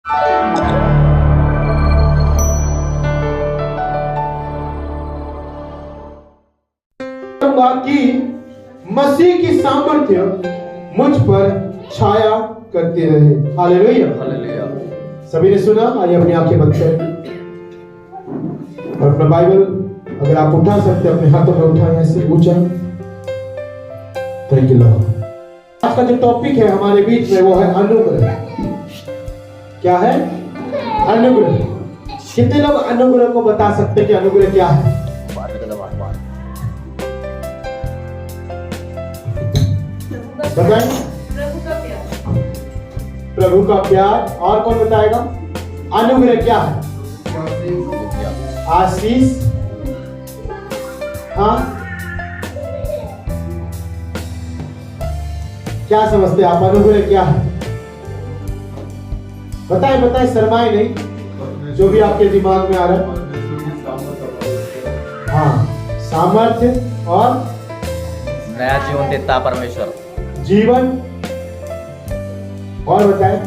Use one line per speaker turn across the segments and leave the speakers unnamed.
कि मसीह की सामर्थ्य मुझ पर छाया करती रहे। Hallelujah, hallelujah. सभी ने सुना? आइए अपनी आंखें बंद करें और अपना बाइबल अगर आप उठा सकते हैं अपने हाथों में उठाएं, ऐसे ऊंचा। Thank you Lord. आज का जो टॉपिक है हमारे बीच में वो है अनुग्रह। क्या है? अनुग्रह। कितने लोग अनुग्रह को बता सकते हैं कि अनुग्रह क्या है? बताएं। प्रभु का प्यार। और कौन बताएगा? अनुग्रह क्या है? आशीष। हाँ, क्या समझते हैं आप? अनुग्रह क्या है? बताएं बताएं, शर्माए नहीं, जो भी आपके दिमाग में आ रहा है। हाँ, सामर्थ्य और
नया जीवन देता परमेश्वर।
जीवन। और बताएं,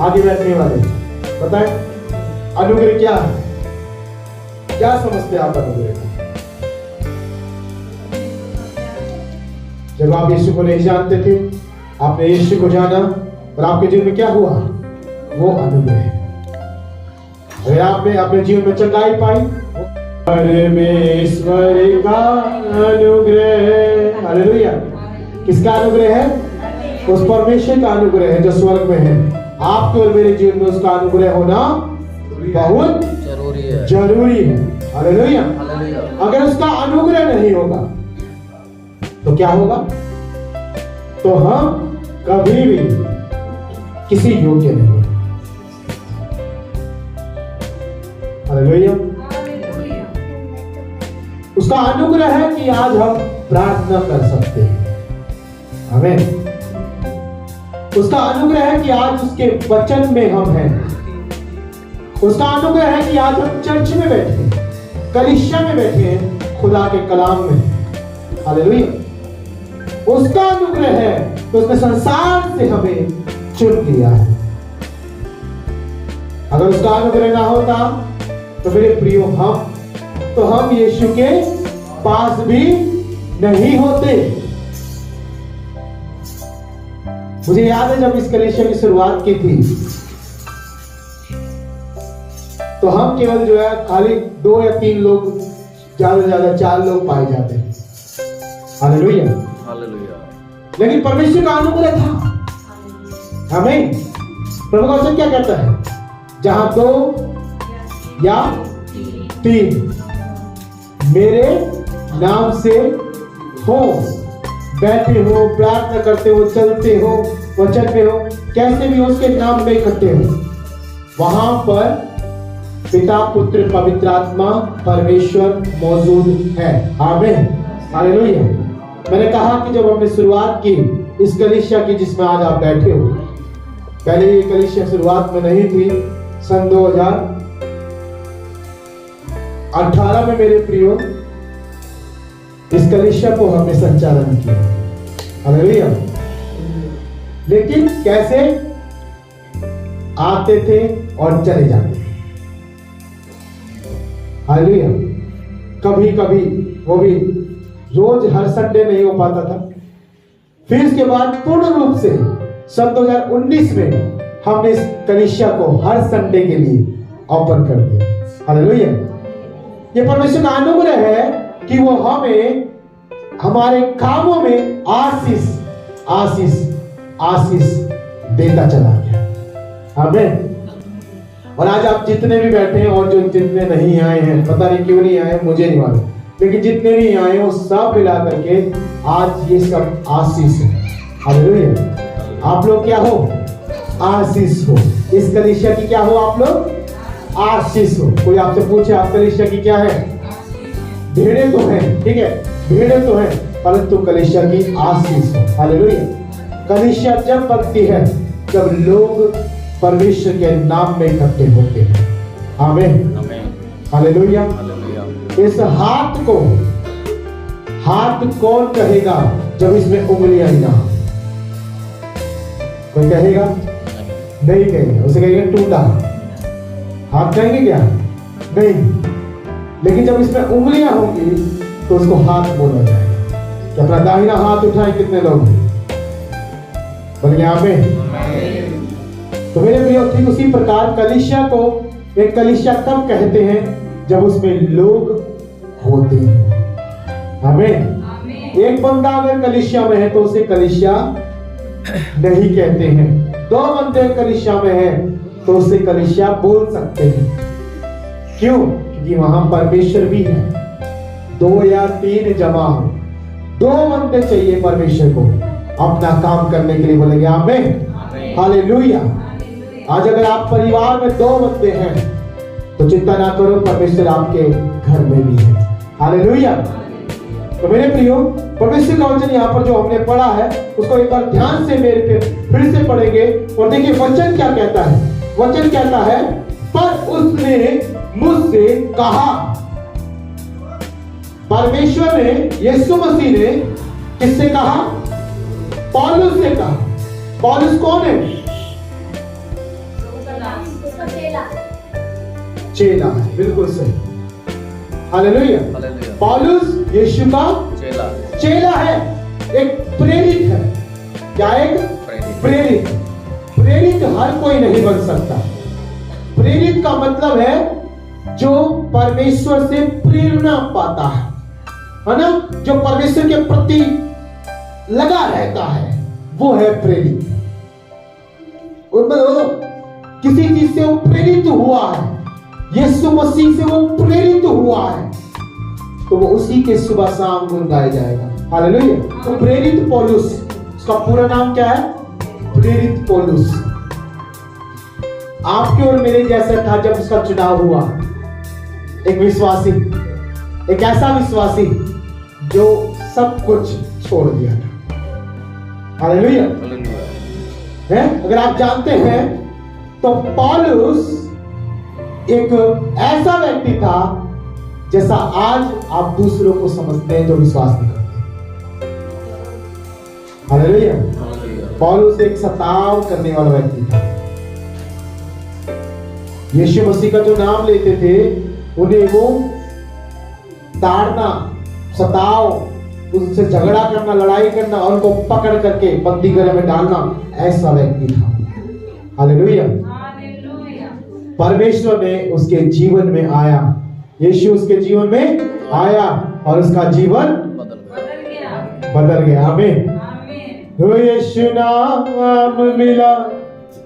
आगे बैठने वाले बताएं, अनुग्रह क्या है? क्या समझते हैं आप अनुग्रह को? जब आप यीशु को नहीं जानते थे, आपने यीशु को जाना और आपके जीवन में क्या हुआ? वो अनुग्रह है। अगर आपने अपने जीवन में चंगाई पाई, परमेश्वर का अनुग्रह। हालेलुया। किसका अनुग्रह है? उस परमेश्वर का अनुग्रह है जो स्वर्ग में है। आपके और मेरे जीवन में उसका अनुग्रह होना बहुत जरूरी है। हालेलुया। अगर उसका अनुग्रह नहीं होगा तो क्या होगा? तो हम कभी भी किसी योग्य नहीं है। हालेलुया। उसका अनुग्रह है कि आज हम प्रार्थना कर सकते हैं। आमीन। उसका अनुग्रह है कि आज उसके वचन में हम हैं। उसका अनुग्रह है कि आज हम चर्च में बैठे हैं, कलीसिया में बैठे हैं, खुदा के कलाम में। हालेलुया। उसका अनुग्रह है तो उसने संसार से हमें चुन लिया है। अगर उसका अनुग्रह ना होता तो मेरे प्रियो हम यीशु के पास भी नहीं होते। मुझे याद है जब इस कलीसिया की शुरुआत की थी तो हम केवल जो है खाली 2 या 3 लोग, ज्यादा से ज्यादा 4 लोग पाए जाते हैं। Hallelujah, hallelujah. लेकिन परमेश्वर का अनुग्रह था। आमीन। प्रभु का वचन क्या कहता है? जहां 2 या 3 मेरे नाम से हो, बैठे हो, प्रार्थना करते हो, चलते हो, वचन में हो, कैसे भी हो, उसके नाम में इकट्ठे हो, वहां पर पिता, पुत्र, पवित्र आत्मा, परमेश्वर मौजूद है। आमीन। हालेलुया। मैंने कहा कि जब हमने शुरुआत की इस कलीसिया की जिसमें आज आप बैठे हो, पहले ये कलीसिया शुरुआत में नहीं थी। सन 2018 में मेरे प्रियो इस कलीसिया को हमने संचालन किया। हालेलुया। लेकिन कैसे? आते थे और चले जाते थे। हालेलुया। कभी कभी, वो भी रोज, हर संडे नहीं हो पाता था। फिर इसके बाद पूर्ण रूप से सन 2019 में हमने इस कलीसिया को हर संडे के लिए ओपन कर दिया। हालेलुया। ये परमेश्वर का अनुग्रह है कि वो हमें हमारे कामों में आशीष आशीष आशीष देता चला गया। आमीन। और आज आप जितने भी बैठे हैं और जो जितने नहीं आए हैं, पता नहीं क्यों नहीं आए, मुझे नहीं मालूम, लेकिन जितने भी आए हैं वो सब मिला करके आज ये सब आशीष है। हालेलुया। आप लोग क्या हो? आशीष हो। इस कलीसिया की क्या हो? आप लोग आशीष हो। कोई आपसे पूछे आप कलीसिया की क्या है? भेड़े तो हैं, ठीक है, भेड़े तो हैं, परंतु कलीसिया की आशीष हो। हालेलुया। कलीसिया जब बनती है जब लोग परमेश्वर के नाम में इकट्ठे होते हैं। आमीन। हालेलुया। इस हाथ कौन कहेगा जब इसमें उंगलियां ही ना? कोई कहेगा? नहीं कहेगा, उसे कहेंगे टूटा। हाथ कहेंगे क्या? नहीं। लेकिन जब इसमें उंगलियां होंगी तो उसको हाथ बोला जाएगा। कि अपना दाहिना हाथ उठाए कितने लोग? बोलिए आमीन। तो मेरे प्रियो, ठीक उसी प्रकार कलीसिया को एक कलीसिया तब कहते हैं जब उसमें लोग होते हैं। आमीन। एक बंदा अगर कलीसिया में है तो उसे कलीसिया नहीं कहते हैं। दो बंदे कलीसिया में है तो उसे कलीसिया बोल सकते हैं। क्यों? क्योंकि वहां परमेश्वर भी है। 2 या 3 जमा हो, 2 बंदे चाहिए परमेश्वर को अपना काम करने के लिए। बोलेंगे आमीन, हालेलुया। आज अगर आप परिवार में 2 बंदे हैं तो चिंता ना करो, परमेश्वर आपके घर में भी है। हालेलुया। तो मेरे प्रियो, परमेश्वर का वचन यहाँ पर जो हमने पढ़ा है उसको एक बार ध्यान से मेरे पे फिर से पढ़ेंगे और देखिए वचन क्या कहता है। वचन कहता है, पर उसने मुझसे कहा। परमेश्वर ने, यीशु मसीह ने किससे कहा? पौलुस से कहा। पौलुस कौन है? चेला है, बिल्कुल सही। हालेलुया। पौलुस यीशु का चेला है, एक प्रेरित है। क्या? एक प्रेरित। प्रेरित हर कोई नहीं बन सकता। प्रेरित का मतलब है जो परमेश्वर से प्रेरणा पाता है ना, जो परमेश्वर के प्रति लगा रहता है, वो है प्रेरित। किसी चीज से वो प्रेरित हुआ है, यीशु मसीह से वो प्रेरित हुआ है, तो वो उसी के सुबह शाम गुण गाया जाएगा। हालेलुया। तो प्रेरित पौलुस, उसका पूरा नाम क्या है? प्रेरित पौलुस। आपके और मेरे जैसा था जब उसका चुनाव हुआ। एक विश्वासी, एक ऐसा विश्वासी जो सब कुछ छोड़ दिया था। हालेलुया। है? अगर आप जानते हैं तो पौलुस एक ऐसा व्यक्ति था जैसा आज आप दूसरों को समझते हैं जो विश्वास नहीं करते। हालेलुया। पौलुस एक सताव करने वाला व्यक्ति था। यीशु मसीह का जो नाम लेते थे उन्हें वो ताड़ना, सताव, उनसे झगड़ा करना, लड़ाई करना और उनको पकड़ करके बंदी गृह में डालना, ऐसा व्यक्ति था। हालेलुया। परमेश्वर ने उसके जीवन में आया, यीशु उसके जीवन में आया और उसका जीवन बदल गया। आमीन। तो यीशु नाम मिला,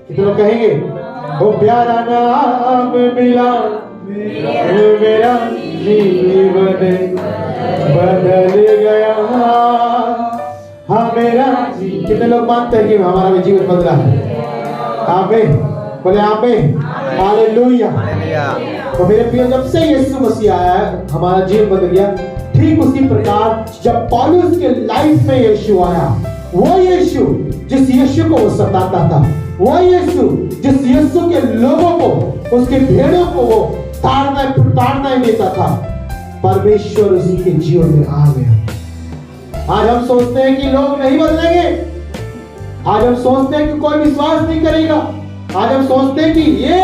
कितने लोग कहेंगे वो प्यारा नाम मिला, मेरा जीवन बदल गया। हाँ मेरा, कितने लोग मानते हैं कि हमारा भी जीवन बदला है? आमीन, बोले आमीन, हालेलुया। तो मेरे प्रिय, जब से यीशु मसीह आया है हमारा जीवन बदल गया। ठीक उसी प्रकार जब पौलुस के लाइफ में यीशु आया, वो यीशु जिस यीशु को वो सताता था, वो यीशु जिस यीशु के लोगों को, उसके भेड़ों को वो ताड़ना ही देता था, परमेश्वर उसी के जीवन में आ गया। आज हम सोचते हैं कि लोग नहीं बदलेंगे, आज हम सोचते हैं कि कोई विश्वास नहीं करेगा, आज हम सोचते हैं कि ये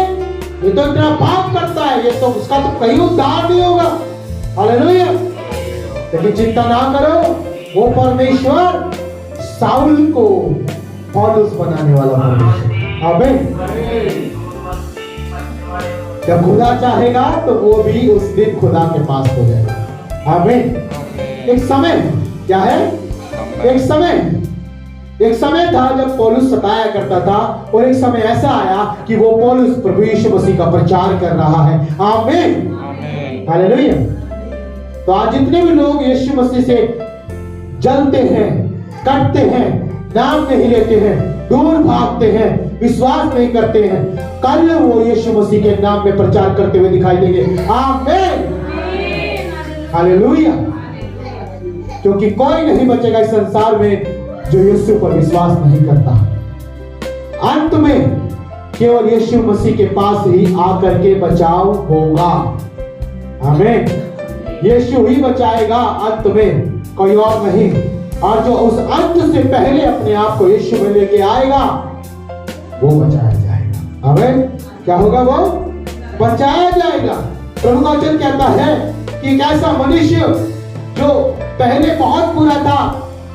तो इतना पाप करता है, ये तो उसका तो कहीं उद्धार नहीं होगा। हालेलुया। लेकिन चिंता ना करो, वो परमेश्वर साउल को पौलुस बनाने वाला परमेश्वर। आमीन। जब खुदा चाहेगा तो वो भी उस दिन खुदा के पास हो जाएगा। आमीन। एक समय क्या है? एक समय था जब पौलुस सताया करता था और एक समय ऐसा आया कि वो पौलुस प्रभु यीशु मसीह का प्रचार कर रहा है। आमीन, हालेलुया। तो आज जितने भी लोग यीशु मसीह से जलते हैं, कटते हैं, नाम नहीं लेते हैं, दूर भागते हैं, विश्वास नहीं करते हैं, कल वो यीशु मसीह के नाम में प्रचार करते हुए दिखाई देंगे। आमीन, हालेलुया। क्योंकि कोई नहीं बचेगा इस संसार में जो यीशु पर विश्वास नहीं करता। अंत में केवल यीशु मसीह के पास ही आकर के बचाव होगा। आमीन। यीशु ही बचाएगा अंत में, कोई और नहीं। और जो उस अंत से पहले अपने आप को यीशु में लेके आएगा वो बचाया जाएगा। आमीन। क्या होगा? वो बचाया जाएगा। प्रभु का वचन कहता है कि एक ऐसा मनुष्य जो पहले बहुत बुरा था,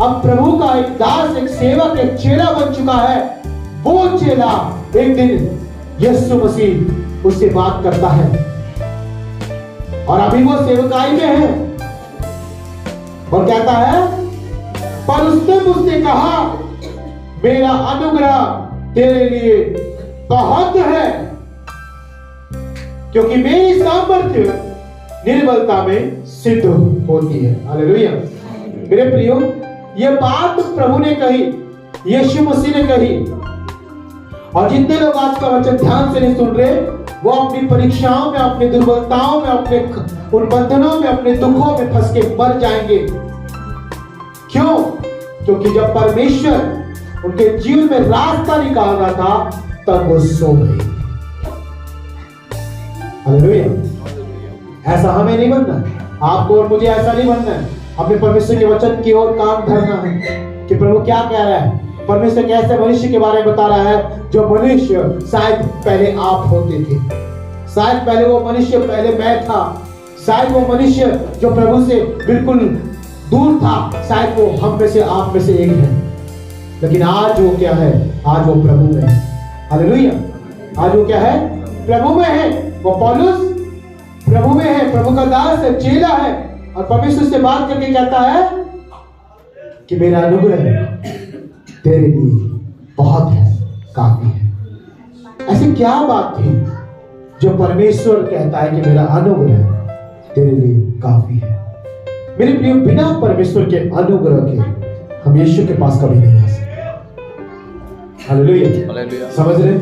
अब प्रभु का एक दास, एक सेवक, एक चेला बन चुका है। वो चेला एक दिन यीशु मसीह उससे बात करता है और अभी वो सेवकाई में है और कहता है, पर उसने मुझसे कहा, मेरा अनुग्रह तेरे लिए बहुत है, क्योंकि मेरी सामर्थ्य निर्बलता में सिद्ध होती है। हालेलुया। मेरे प्रियो, ये बात प्रभु ने कही, यीशु मसीह ने कही, और जितने लोग आज का वचन ध्यान से नहीं सुन रहे, वो अपनी परीक्षाओं में, अपनी दुर्बलताओं में, अपने उन बंधनों में, अपने दुखों में फंस के मर जाएंगे। क्यों? क्योंकि जब परमेश्वर उनके जीवन में रास्ता निकाल रहा था, तब वो सो गए। हालेलुया। ऐसा हमें नहीं बनना, आपको और मुझे ऐसा नहीं बनना है। अपने परमेश्वर के वचन की ओर काम धरना है कि प्रभु क्या कह रहा है। परमेश्वर कैसे मनुष्य के बारे में बता रहा है, जो मनुष्य शायद पहले आप होते थे, शायद पहले वो मनुष्य, पहले मैं था, शायद वो मनुष्य जो प्रभु से बिल्कुल दूर था, शायद वो हम में से, आप में से एक है। लेकिन आज वो क्या है? आज वो प्रभु में है। हालेलुया। आज वो क्या है? प्रभु में है। वो पौलुस प्रभु में है, प्रभु का दास है, चेला है, और परमेश्वर से बात करके कहता है कि मेरा अनुग्रह तेरे लिए बहुत है, काफी है। ऐसी क्या बात थी जो परमेश्वर कहता है कि मेरा अनुग्रह तेरे लिए काफी है? मेरे प्रिय, बिना परमेश्वर के अनुग्रह के हम यीशु के पास कभी नहीं आ सकते। हालेलुया। समझ रहे?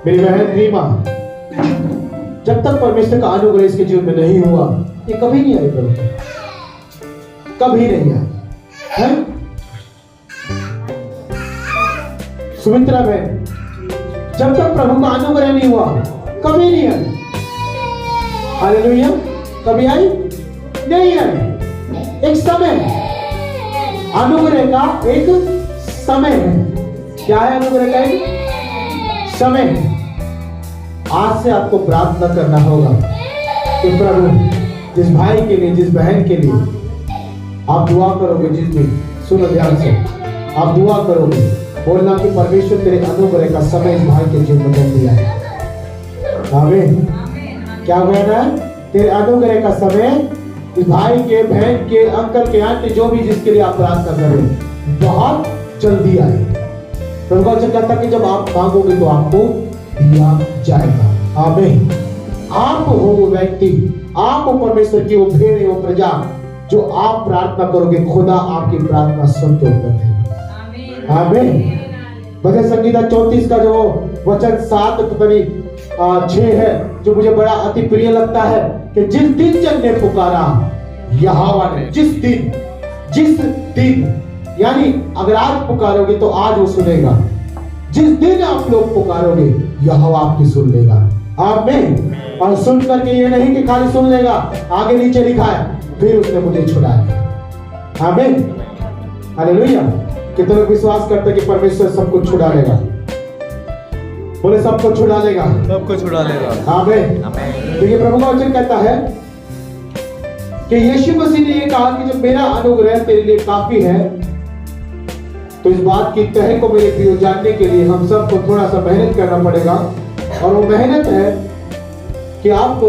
मेरी बहन रीमा, जब तक परमेश्वर का अनुग्रह इसके जीवन में नहीं हुआ, ये कभी नहीं आई प्रभु, कभी नहीं आई है? सुमित्रा में जब तक प्रभु का अनुग्रह नहीं हुआ, कभी नहीं आई। हालेलुया। कभी आई? नहीं आई। एक समय, अनुग्रह का एक समय है। क्या है अनुग्रह का एक समय है। आज से आपको प्रार्थना करना होगा कि प्रभु, जिस भाई के लिए, जिस बहन के लिए आप दुआ करोगे, जिस दिन, सुनो ध्यान से, आप दुआ करोगे, बोलना कि परमेश्वर तेरे अनुग्रह का समय इस भाई के जीवन में दिया है। आमीन। क्या कहना है? तेरे अनुग्रह का समय इस भाई के, बहन के, अंकल के, आंटी, जो भी जिसके लिए आप प्रार्थना करें, बहुत जल्दी आए। प्रभु का वचन कहता है कि जब आप मांगोगे तो आपको दिया जाएगा। आमीन। आप हो वो व्यक्ति, आप हो परमेश्वर की वो भेड़, वो प्रजा, जो आप प्रार्थना करोगे, खुदा आपकी प्रार्थना सुन के उत्तर देगा। आमीन। भजन संगीता 34 का जो वचन 7 6 है, जो मुझे बड़ा अति प्रिय लगता है कि जिस दिन जन ने पुकारा यहोवा ने, जिस दिन, यानी अगर आज पुकारोगे तो आज वो सुनेगा। जिस दिन आप लोग पुकारोगे, यहोवा आपकी सुन लेगा। आमीन। और सुन करके ये नहीं कि खाली सुन लेगा, आगे नीचे लिखा है, फिर उसने मुझे छुड़ाया। आमीन। हालेलुया। कितने लोग विश्वास करते हैं कि परमेश्वर सब कुछ छुड़ा लेगा? बोले सबको छुड़ा लेगा,
सबको छुड़ा लेगा।
आमीन। देखिए प्रभु का वचन कहता है कि यीशु मसीह ने ये कहा कि जब मेरा अनुग्रह तेरे लिए काफी है, तो इस बात की तह को मेरे प्रिय जानने के लिए हम सबको थोड़ा सा मेहनत करना पड़ेगा। और वो मेहनत है कि आपको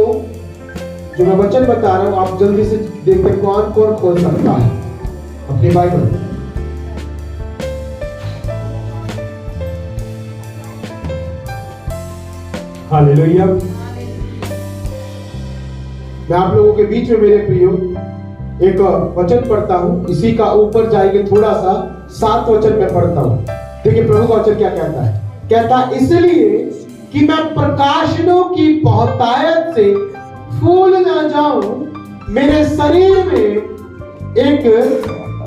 जो मैं वचन बता रहा हूं, आप जल्दी से देखते कौन कौन खोल सकता है अपनी बाइबल। हालेलुया। मैं आप लोगों के बीच में मेरे प्रियो एक वचन पढ़ता हूं, इसी का ऊपर जाएंगे थोड़ा सा, 7 वचन में पढ़ता हूं। देखिए प्रभु का वचन क्या कहता है। कहता है, इसलिए कि मैं प्रकाशनों की बहुतायत से फूल ना जाऊं, मेरे शरीर में एक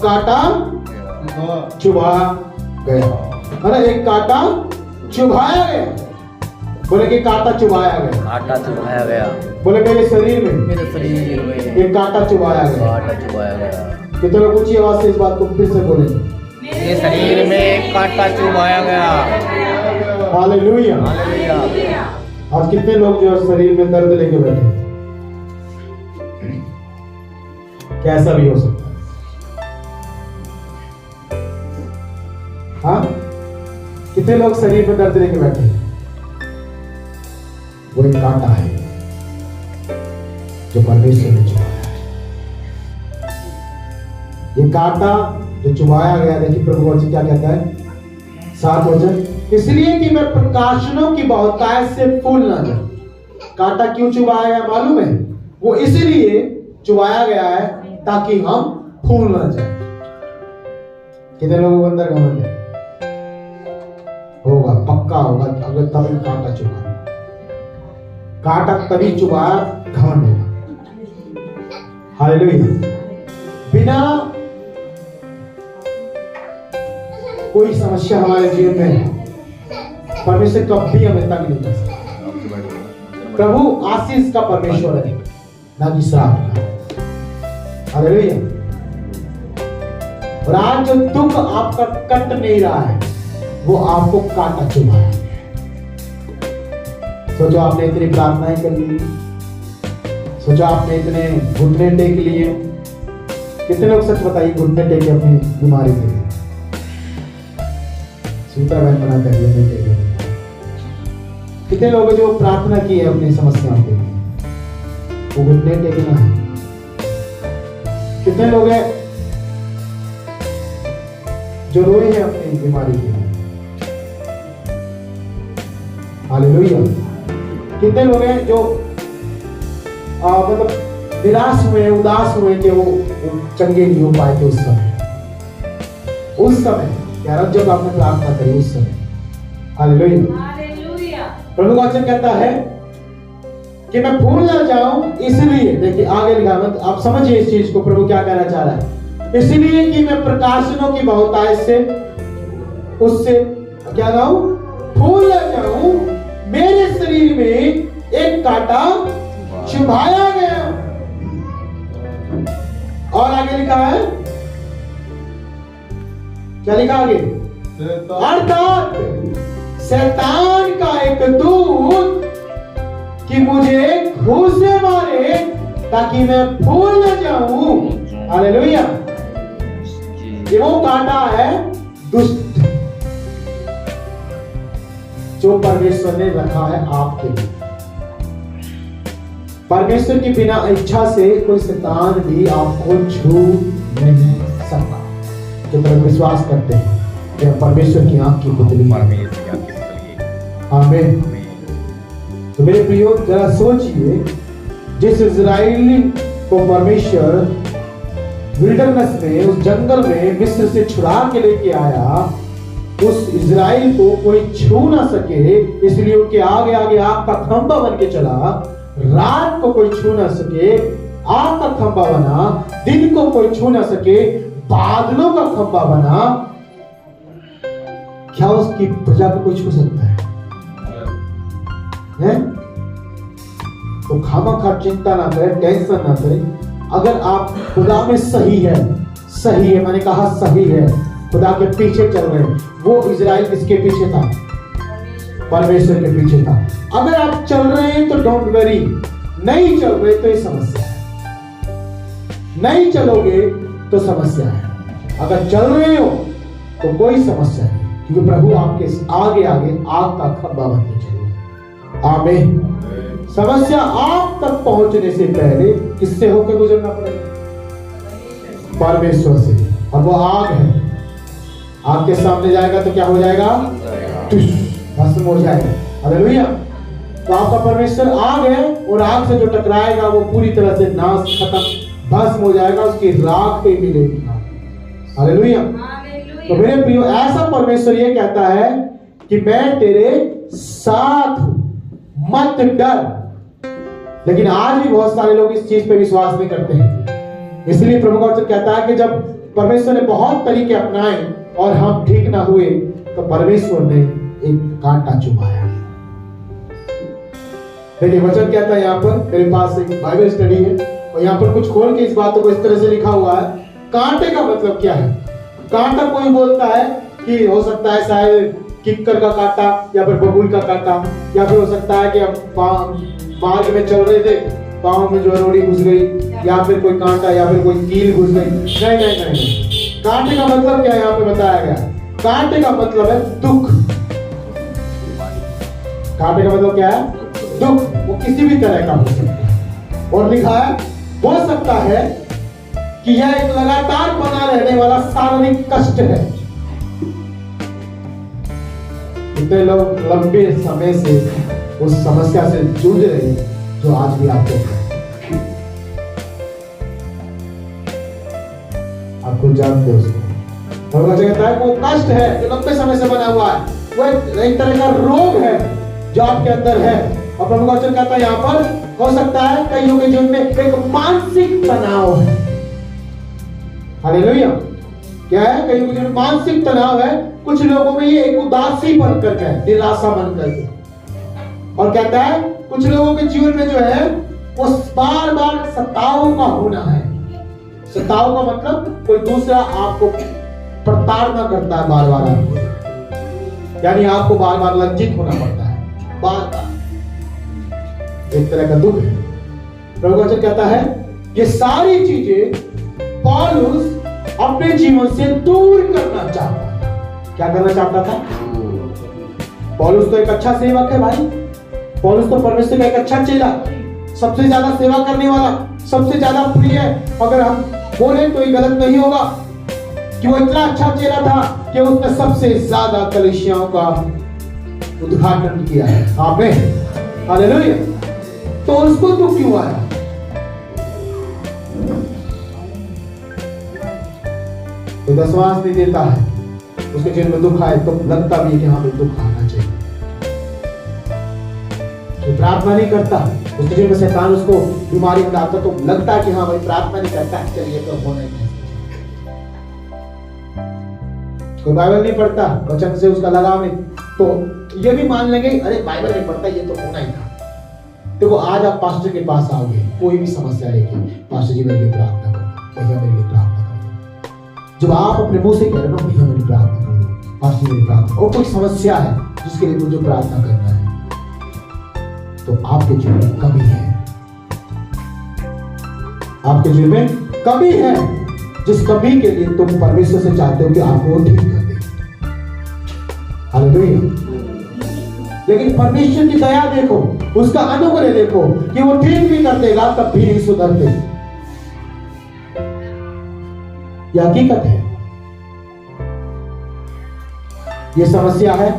कांटा चुभा गया। अरे एक कांटा चुभाया गया। बोले कि कांटा चुभाया गया।
कांटा चुभाया गया।
बोले मेरे शरीर में एक कांटा चुभाया गया।
कांटा चुभाया गया।
कितने लोग ऊंची आवाज से इस बात को फिर से बोलेंगे?
मेरे शरीर में कांटा चुभाया गया।
हालेलुया।
हालेलुया।
आज कितने लोग जो शरीर में दर्द लेके बैठे हैं, कैसा भी हो सकता है। हाँ, कितने लोग शरीर में दर्द लेके बैठे हैं। वो एक कांटा है जो परमेश्वर ने चुभाया है। ये कांटा जो चुभाया गया, देखिए प्रभु वचन क्या कहता है, 7 वचन, इसलिए कि मैं प्रकाशनों की बहुतायत से फूल ना जाऊं। कांटा क्यों चुभाया गया मालूम है? वो इसलिए चुभाया गया है ताकि हम फूल ना जाए। कितने लोगों के अंदर घमंड है? होगा, पक्का होगा, अगर तभी कांटा चुभा, कांटा तभी चुभाया, घमंड होगा। हालेलुया। बिना कोई समस्या हमारे जीवन में परमेश्वर कभी हमें तंग नहीं कर सकता। प्रभु आशीष का परमेश्वर है, ना कि श्राप का। हालेलुया। और आज जो दुख आपका कट नहीं रहा है, वो आपको कांटा चुभा है। सोचो आपने इतनी प्रार्थनाएं कर ली, सोचो आपने इतने घुटने टेक लिए। कितने लोग सच बताइए घुटने टेके अपनी बीमारी के लिए? सूत्र बहन बना कर नहीं टेके। कितने लोग जो प्रार्थना की है अपनी समस्याओं के लिए, वो घुटने टेकना है। कितने लोग हैं जो रोए हैं अपनी बीमारी के लिए? हालेलुया। कितने लोग हैं जो मतलब निराश हुए, उदास हुए कि वो चंगे नहीं हो पाए थे उस समय यार, जब आपने प्रार्थना करी उस समय। हालेलुया। प्रभु का वचन कहता है कि मैं भूल ना जाऊं, इसलिए देखिए आगे लिखा, मत आप समझिए इस चीज को, प्रभु क्या कहना चाह रहा है। इसलिए कि मैं प्रकाशनों की बहुतायत से उससे क्या गाऊं, भूल ना जाऊं, मेरे शरीर में एक कांटा चुभाया गया। और आगे लिखा है, क्या लिखा आगे? अर्थात शैतान का एक दूत कि मुझे घूंसे मारे ताकि मैं भूल न जाऊं। हालेलुया। ये वो कांटा है दुष्ट जो परमेश्वर ने रखा है आपके लिए। परमेश्वर की बिना इच्छा से कोई शैतान भी आपको छू नहीं सकता। जो लोग विश्वास करते हैं कि परमेश्वर की आंख की पुतली। आमीन। तो मेरे प्रियो जरा सोचिए, जिस इजराइली को परमेश्वर विल्डरनेस में, उस जंगल में मिस्र से छुड़ा के लेके आया, उस इजराइल को कोई छू ना सके, इसलिए उनके आगे आगे आग का खंभा बन के चला। रात को कोई छू ना सके, आग का खंभा बना। दिन को कोई छू ना सके, बादलों का खंभा बना। क्या उसकी प्रजा को कोई छू सकता है? तो खामखा चिंता ना करें, टेंशन ना करें। अगर आप खुदा में सही है, मैंने कहा सही है, खुदा के पीछे चल रहे हैं। वो इजराइल किसके पीछे था? परमेश्वर के पीछे था। अगर आप चल रहे हैं तो डोंट वरी, नहीं चल रहे तो ये समस्या है। नहीं चलोगे तो समस्या है, अगर चल रहे हो तो कोई समस्या नहीं, क्योंकि प्रभु आपके आगे आगे आग का खंभा बन के चलेगा। आमीन। समस्या आप तक पहुंचने से पहले किससे होकर गुजरना पड़ेगा? परमेश्वर से। और वो आग है, आपके सामने जाएगा तो क्या हो जाएगा? भस्म हो जाएगा। हालेलुया। तो आपका परमेश्वर आग है, और आग से जो टकराएगा वो पूरी तरह से नाश, खत्म, भस्म हो जाएगा, उसकी राख पे मिलेगी। हालेलुया। तो मेरे प्रियो, ऐसा परमेश्वर ये कहता है कि मैं तेरे साथ हूं, मत डर। लेकिन आज भी बहुत सारे लोग इस चीज पे विश्वास नहीं करते हैं। इसलिए प्रभु का वचन कहता है कि जब परमेश्वर ने बहुत तरीके अपनाए और हम ठीक ना हुए, तो परमेश्वर ने एक कांटा चुभाया। देखिए वचन कहता है, यहाँ पर मेरे पास एक बाइबल स्टडी है, और यहाँ पर कुछ खोल के इस बातों को इस तरह से लिखा हुआ है। कांटे का मतलब क्या है? कांटा कोई बोलता है कि हो सकता है शायद किक्कर का कांटा या फिर बबूल का कांटा, या फिर हो सकता है कि हम मार्ग में चल रहे थे, पाँव में जो है रोड़ी घुस गई, या फिर कोई कांटा या फिर कोई कील घुस गई। नहीं नहीं नहीं, कांटे का मतलब क्या है यहाँ पे बताया गया? कांटे का मतलब है दुख। कांटे का मतलब क्या है? दुख। वो किसी भी तरह का हो सकता है। और लिखा है हो सकता है कि यह एक लगातार बना रहने वाला शारीरिक कष्ट है। इतने लोग लंबे समय से उस समस्या से जूझ रहे हैं जो आज भी आपको आपको जानते हो उसको। और कहता है वो कष्ट है जो लंबे समय से बना हुआ है, वो एक तरह का रोग है जो आपके अंदर है। और प्रभु का वचन कहता है यहाँ पर हो सकता है कईयों के जीवन में एक मानसिक तनाव है। हालेलुया। क्या है? कईयों के जीवन में मानसिक तनाव है। कुछ लोगों में ये एक उदासी बन करके है, निराशा बन करके। और कहता है कुछ लोगों के जीवन में जो है वो बार बार सताव का होना है। सताव का मतलब कोई दूसरा आपको प्रताड़ना करता है बार बार आपको, यानी आपको बार बार लज्जित होना पड़ता है, बार बार एक तरह का दुख है। प्रभु वचन कहता है ये सारी चीजें पौलुस अपने जीवन से दूर करना चाहता था। क्या करना चाहता था? पौलुस तो एक अच्छा सेवक है भाई, पौलुस तो परमेश्वर का एक अच्छा चेला, सबसे ज्यादा सेवा करने वाला, सबसे ज्यादा प्रिय। अगर हम बोले तो ये गलत नहीं होगा कि वो इतना अच्छा चेला था कि उसने सबसे ज्यादा कलीसियाओं का उद्घाटन किया है। आमीन, हालेलुया। तो उसको तो क्यों आया? तो विश्वास नहीं देता है, उसके जीवन में दुख आए तो लगता भी है कि हाँ भाई दुख आना चाहिए। तो प्रार्थना नहीं करता, उसके जीवन में शैतान उसको बीमारी में डालता तो लगता है कि हाँ भाई प्रार्थना नहीं करता है, चलिए तो होना ही नहीं। कोई बाइबल नहीं पढ़ता, वचन से उसका लगाव नहीं, तो ये भी मान लेंगे अरे बाइबल नहीं पढ़ता, ये तो होना ही था। देखो आज आप पास्टर के पास आओगे, कोई भी समस्या लेके, पास्टर जी मेरे लिए प्रार्थना करो, भैया मेरे लिए प्रार्थना करो। जब आप अपने मुंह से कह रहे हो भैया मेरी प्रार्थना करो, पास्टर मेरी प्रार्थना, और कोई समस्या है जिसके लिए मुझे प्रार्थना करना है, तो आपके जीवन में कमी है, आपके जीवन में कमी है, जिस कमी के लिए तुम परमेश्वर से चाहते हो कि आपको वो ठीक कर दे। हालेलुया। लेकिन परमेश्वर की दया देखो, उसका अनुग्रह देखो कि वो ठीक भी कर देगा, तब भी नहीं सुधरते। यह हकीकत है। ये समस्या है,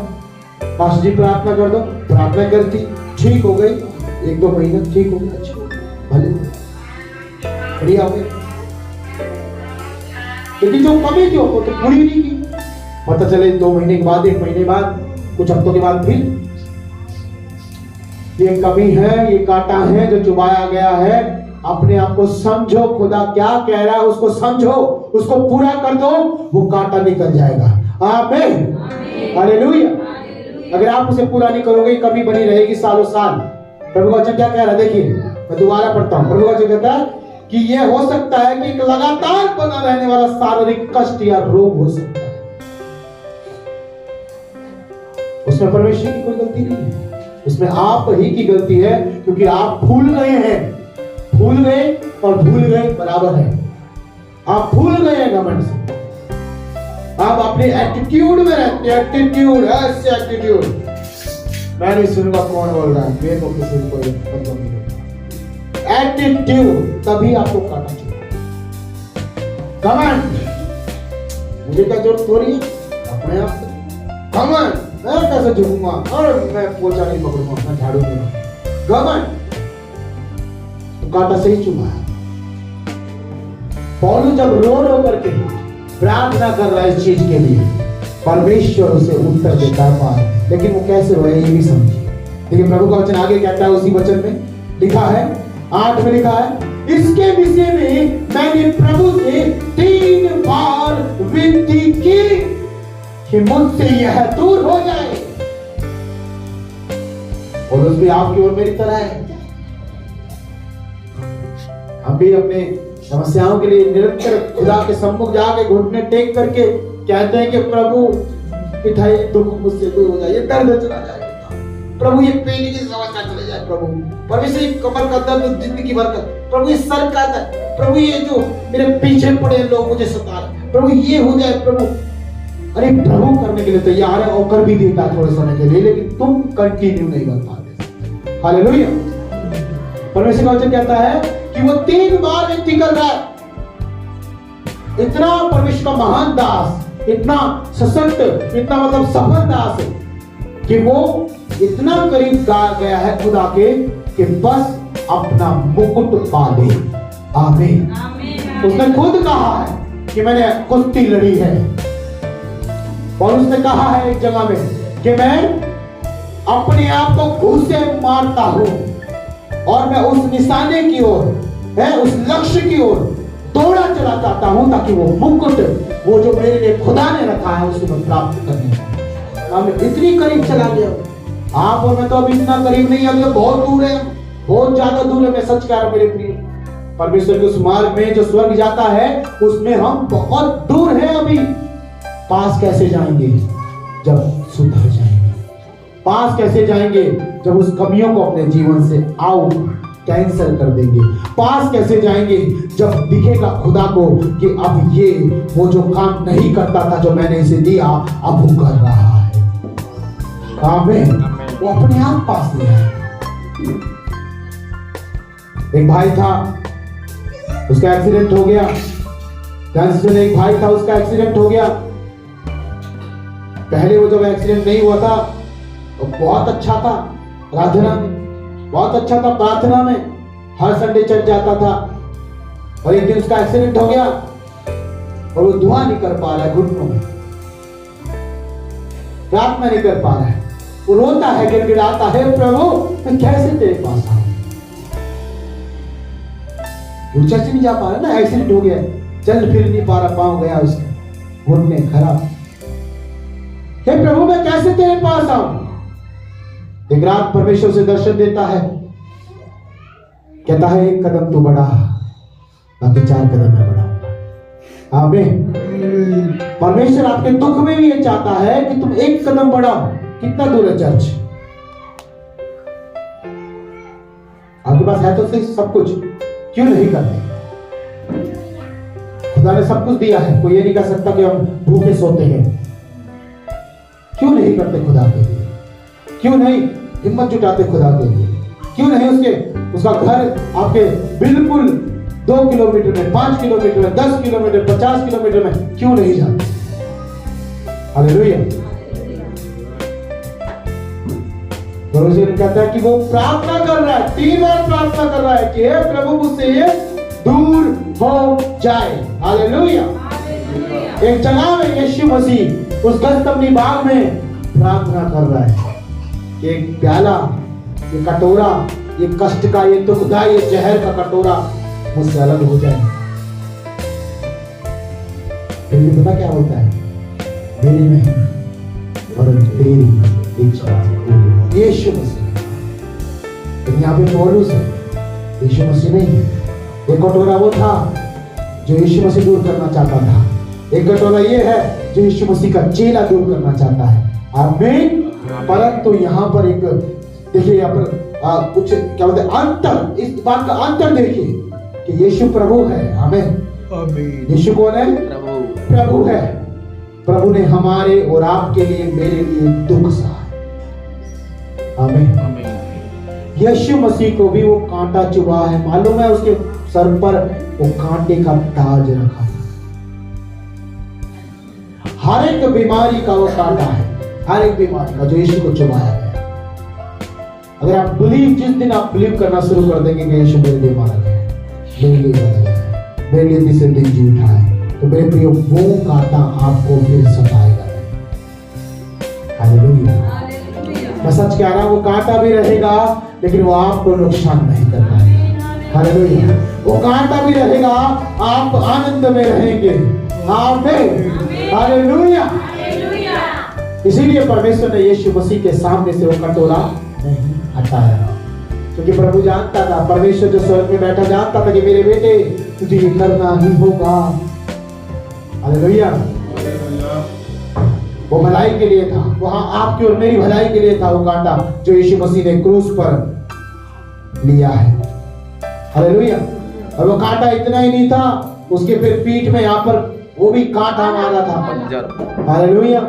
पास्टर जी प्रार्थना कर दो, प्रार्थना करती ठीक हो गई, 1-2 महीना ठीक हो गई, अच्छा भले बढ़िया हो गई, लेकिन जो कमी थी वो तो पूरी नहीं की। पता चले 2 महीने के बाद, 1 महीने बाद, कुछ हफ्तों के बाद फिर ये कमी है, ये कांटा है जो चुभाया गया है। अपने आप को समझो, खुदा क्या कह रहा है उसको समझो, उसको पूरा कर दो, वो कांटा निकल जाएगा। आमीन, हालेलुया। अगर आप उसे पूरा नहीं करोगे, कमी बनी रहेगी सालों साल। प्रभु का वचन क्या कह रहा है? देखिए मैं दोबारा पढ़ता हूं। प्रभु का वचन कहता है कि यह हो सकता है कि एक लगातार बना रहने वाला शारीरिक कष्ट या रोग हो सकता है। उसमें परमेश्वर की कोई गलती नहीं है, उसमें आप ही की गलती है, क्योंकि आप भूल गए हैं। भूल गए और भूल गए बराबर है। आप भूल गए हैं घमंड से, आप अपने एटीट्यूड में रहते हैं। एटीट्यूड, ऐसे एटीट्यूड। मैं नहीं सुनूंगा कौन बोल रहा है, मेरे को किसी को मतलब नहीं। एटीट्यूड तभी आपको काटा चाहिए। घमंड, मुझे क्या जरूरत हो रही है अपने आप से? घमंड, मैं कैसे झुकूंगा और मैं पोछा नहीं पकड़ूंगा, मैं झाड़ू नहीं। घमंड तो कांटा से ही चुभा है। पौलुस जब रो रो करके प्रार्थना कर रहा है इस चीज के लिए, परमेश्वर उसे उत्तर देता है, लेकिन वो कैसे रोए ये भी समझिए। देखिए प्रभु का वचन आगे कहता है, उसी वचन में लिखा है, 8 में लिखा है, इसके विषय में मैंने प्रभु से 3 बार विनती की कि मुझसे यह दूर हो जाए। और उस भी आपकी और मेरी तरह है। हम भी अपने समस्याओं के लिए निरंतर खुदा के सम्मुख जाके घुटने टेक करके कहते हैं कि प्रभु मिठाई दुख मुझसे दूर हो जाए, ये दर्द चला जाए प्रभु, ये पेन की समस्या चले जाए प्रभु, परमेश्वर ये कमर का दर्द जिंदगी भर का, प्रभु ये सर का दर्द, प्रभु ये जो मेरे पीछे पड़े लोग मुझे सता रहे, प्रभु ये हो जाए प्रभु। अरे प्रभु करने के लिए तैयार है और कर भी देता है थोड़े समय के लिए, लेकिन तुम कंटिन्यू नहीं कर पाते। हालेलुया। परमेश्वर का वचन कहता है कि वो 3 बार व्यक्ति कर रहा है। इतना परमेश्वर का महान दास, इतना सशक्त, इतना मतलब सफल दास है कि वो इतना करीब गया है खुदा के कि बस अपना मुकुट पा ले। आमीन। उसने खुद कहा है कि मैंने कुश्ती लड़ी है, और उसने कहा है एक जगह में कि मैं अपने आप को घूंसे मारता हूं और मैं उस निशाने की ओर, उस लक्ष्य की ओर दौड़ा चला जाता हूं ताकि वो मुकुट, वो जो मेरे लिए खुदा ने रखा है, उसको मैं प्राप्त करने। मैं इतनी करीब चला गया। आप और मैं तो अभी इतना करीब नहीं, अभी बहुत दूर है, बहुत ज्यादा दूर है। मैं सच कह रहा हूं मेरे प्रिय, परमेश्वर के उस मार्ग में जो स्वर्ग जाता है उसमें हम बहुत दूर हैं अभी। पास कैसे जाएंगे? जब सुधर जाएंगे। पास कैसे जाएंगे? जब उस कमियों को अपने जीवन से आउट कैंसिल कर देंगे। पास कैसे जाएंगे? जब दिखेगा खुदा को कि अब ये वो जो काम नहीं करता था जो मैंने इसे दिया, अब वो कर रहा है। आमीन। वो अपने आप पास ले आएगा। एक भाई था, उसका एक्सीडेंट हो गया। एक भाई था, उसका एक्सीडेंट हो गया। पहले वो जब एक्सीडेंट नहीं हुआ था वो बहुत अच्छा था, प्रार्थना में बहुत अच्छा था, प्रार्थना में हर संडे चल जाता था। और एक दिन उसका एक्सीडेंट हो गया और वो दुआ नहीं कर पा रहा है, घुटनों में प्रार्थना नहीं कर पा रहा है। वो रोता है, गिड़गिड़ाता है, प्रभु मैं कैसे तेरे पास आऊं? वो चर्च नहीं जा पा रहा ना, एक्सीडेंट हो गया, चल फिर नहीं पा रहा, पांव गया उसका, घुटने खराब। हे प्रभु मैं कैसे तेरे पास आऊं? एक रात परमेश्वर से दर्शन देता है, कहता है 1 कदम तू बढ़ा, बाकी 4 कदम मैं बढ़ाऊंगा। आमीन। परमेश्वर आपके दुख में भी ये चाहता है कि तुम 1 कदम बढ़ाओ। कितना दूर है चर्च? आपके पास है तो सही सब कुछ, क्यों नहीं करते? खुदा ने सब कुछ दिया है, कोई ये नहीं कह सकता कि हम भूखे सोते हैं। क्यों नहीं करते खुदा के लिए? क्यों नहीं हिम्मत जुटाते खुदा के लिए? क्यों नहीं उसका घर आपके बिल्कुल 2 किलोमीटर में, 5 किलोमीटर में, 10 किलोमीटर, 50 किलोमीटर में क्यों नहीं जाते? हालेलुया। परमेश्वर कहता है कि वो प्रार्थना कर रहा है, 3 बार प्रार्थना कर रहा है कि हे प्रभु मुझसे ये दूर हो जाए। हालेलुया। एक जगह में यीशु मसीह उस गत्समनी बाग में प्रार्थना कर रहा है कि एक प्याला, ये कटोरा, ये कष्ट का, ये दुखदाई, ये जहर का कटोरा मुझसे अलग हो जाए। फिर भी पता क्या होता है? मेरी नहीं परंतु तेरी इच्छा। यीशु मसीह, लेकिन यहाँ पे पौलुस है, यीशु मसीह नहीं है। एक कटोरा वो था जो यीशु मसीह दूर करना चाहता था, एक कटोरा ये है जो यीशु मसीह का चेला दूर करना चाहता है। आमीन। परंतु यहाँ पर एक देखिए, यहाँ पर कुछ क्या बोलते हैं, अंतर, इस बात का अंतर देखिए कि यीशु प्रभु है। आमीन। यीशु कौन है? प्रभु है। प्रभु ने हमारे और आपके लिए, मेरे लिए दुख सहा। आमीन। यीशु मसीह को भी वो कांटा चुभा है, मालूम है? उसके सर पर वो कांटे का ताज रखा था। हर एक बीमारी का वो कांटा है, हर एक बीमारी का जो यीशु को चुभाया गया। अगर आप जिस दिन आप बिलीव करना शुरू कर देंगे कि यीशु मेरे लिए मारा गया, मेरे लिए मारा गया, मेरे लिए तीसरे दिन जी उठा है, तो मेरे प्रिय वो कांटा आपको फिर सताएगा। हालेलुया। मैं सच कह रहा हूं, वो कांटा भी रहेगा लेकिन वो आपको नुकसान नहीं कर पाएगा। हालेलुया। वो कांटा भी रहेगा, आप आनंद में रहेंगे। आमीन। हालेलुया। इसीलिए परमेश्वर ने यीशु मसीह के सामने से वो कटोरा नहीं हटाया, क्योंकि प्रभु जानता था, परमेश्वर जो स्वर्ग में बैठा जानता था कि मेरे बेटे तुझे ये करना ही होगा। हालेलुया। वो भलाई के लिए था, वहां आपकी और मेरी भलाई के लिए था वो कांटा जो यीशु मसीह ने क्रूस पर लिया है। हालेलुया। और वो कांटा इतना ही नहीं था, उसके फिर पीठ में यहाँ पर वो भी कांटा मारा था। हालेलुया।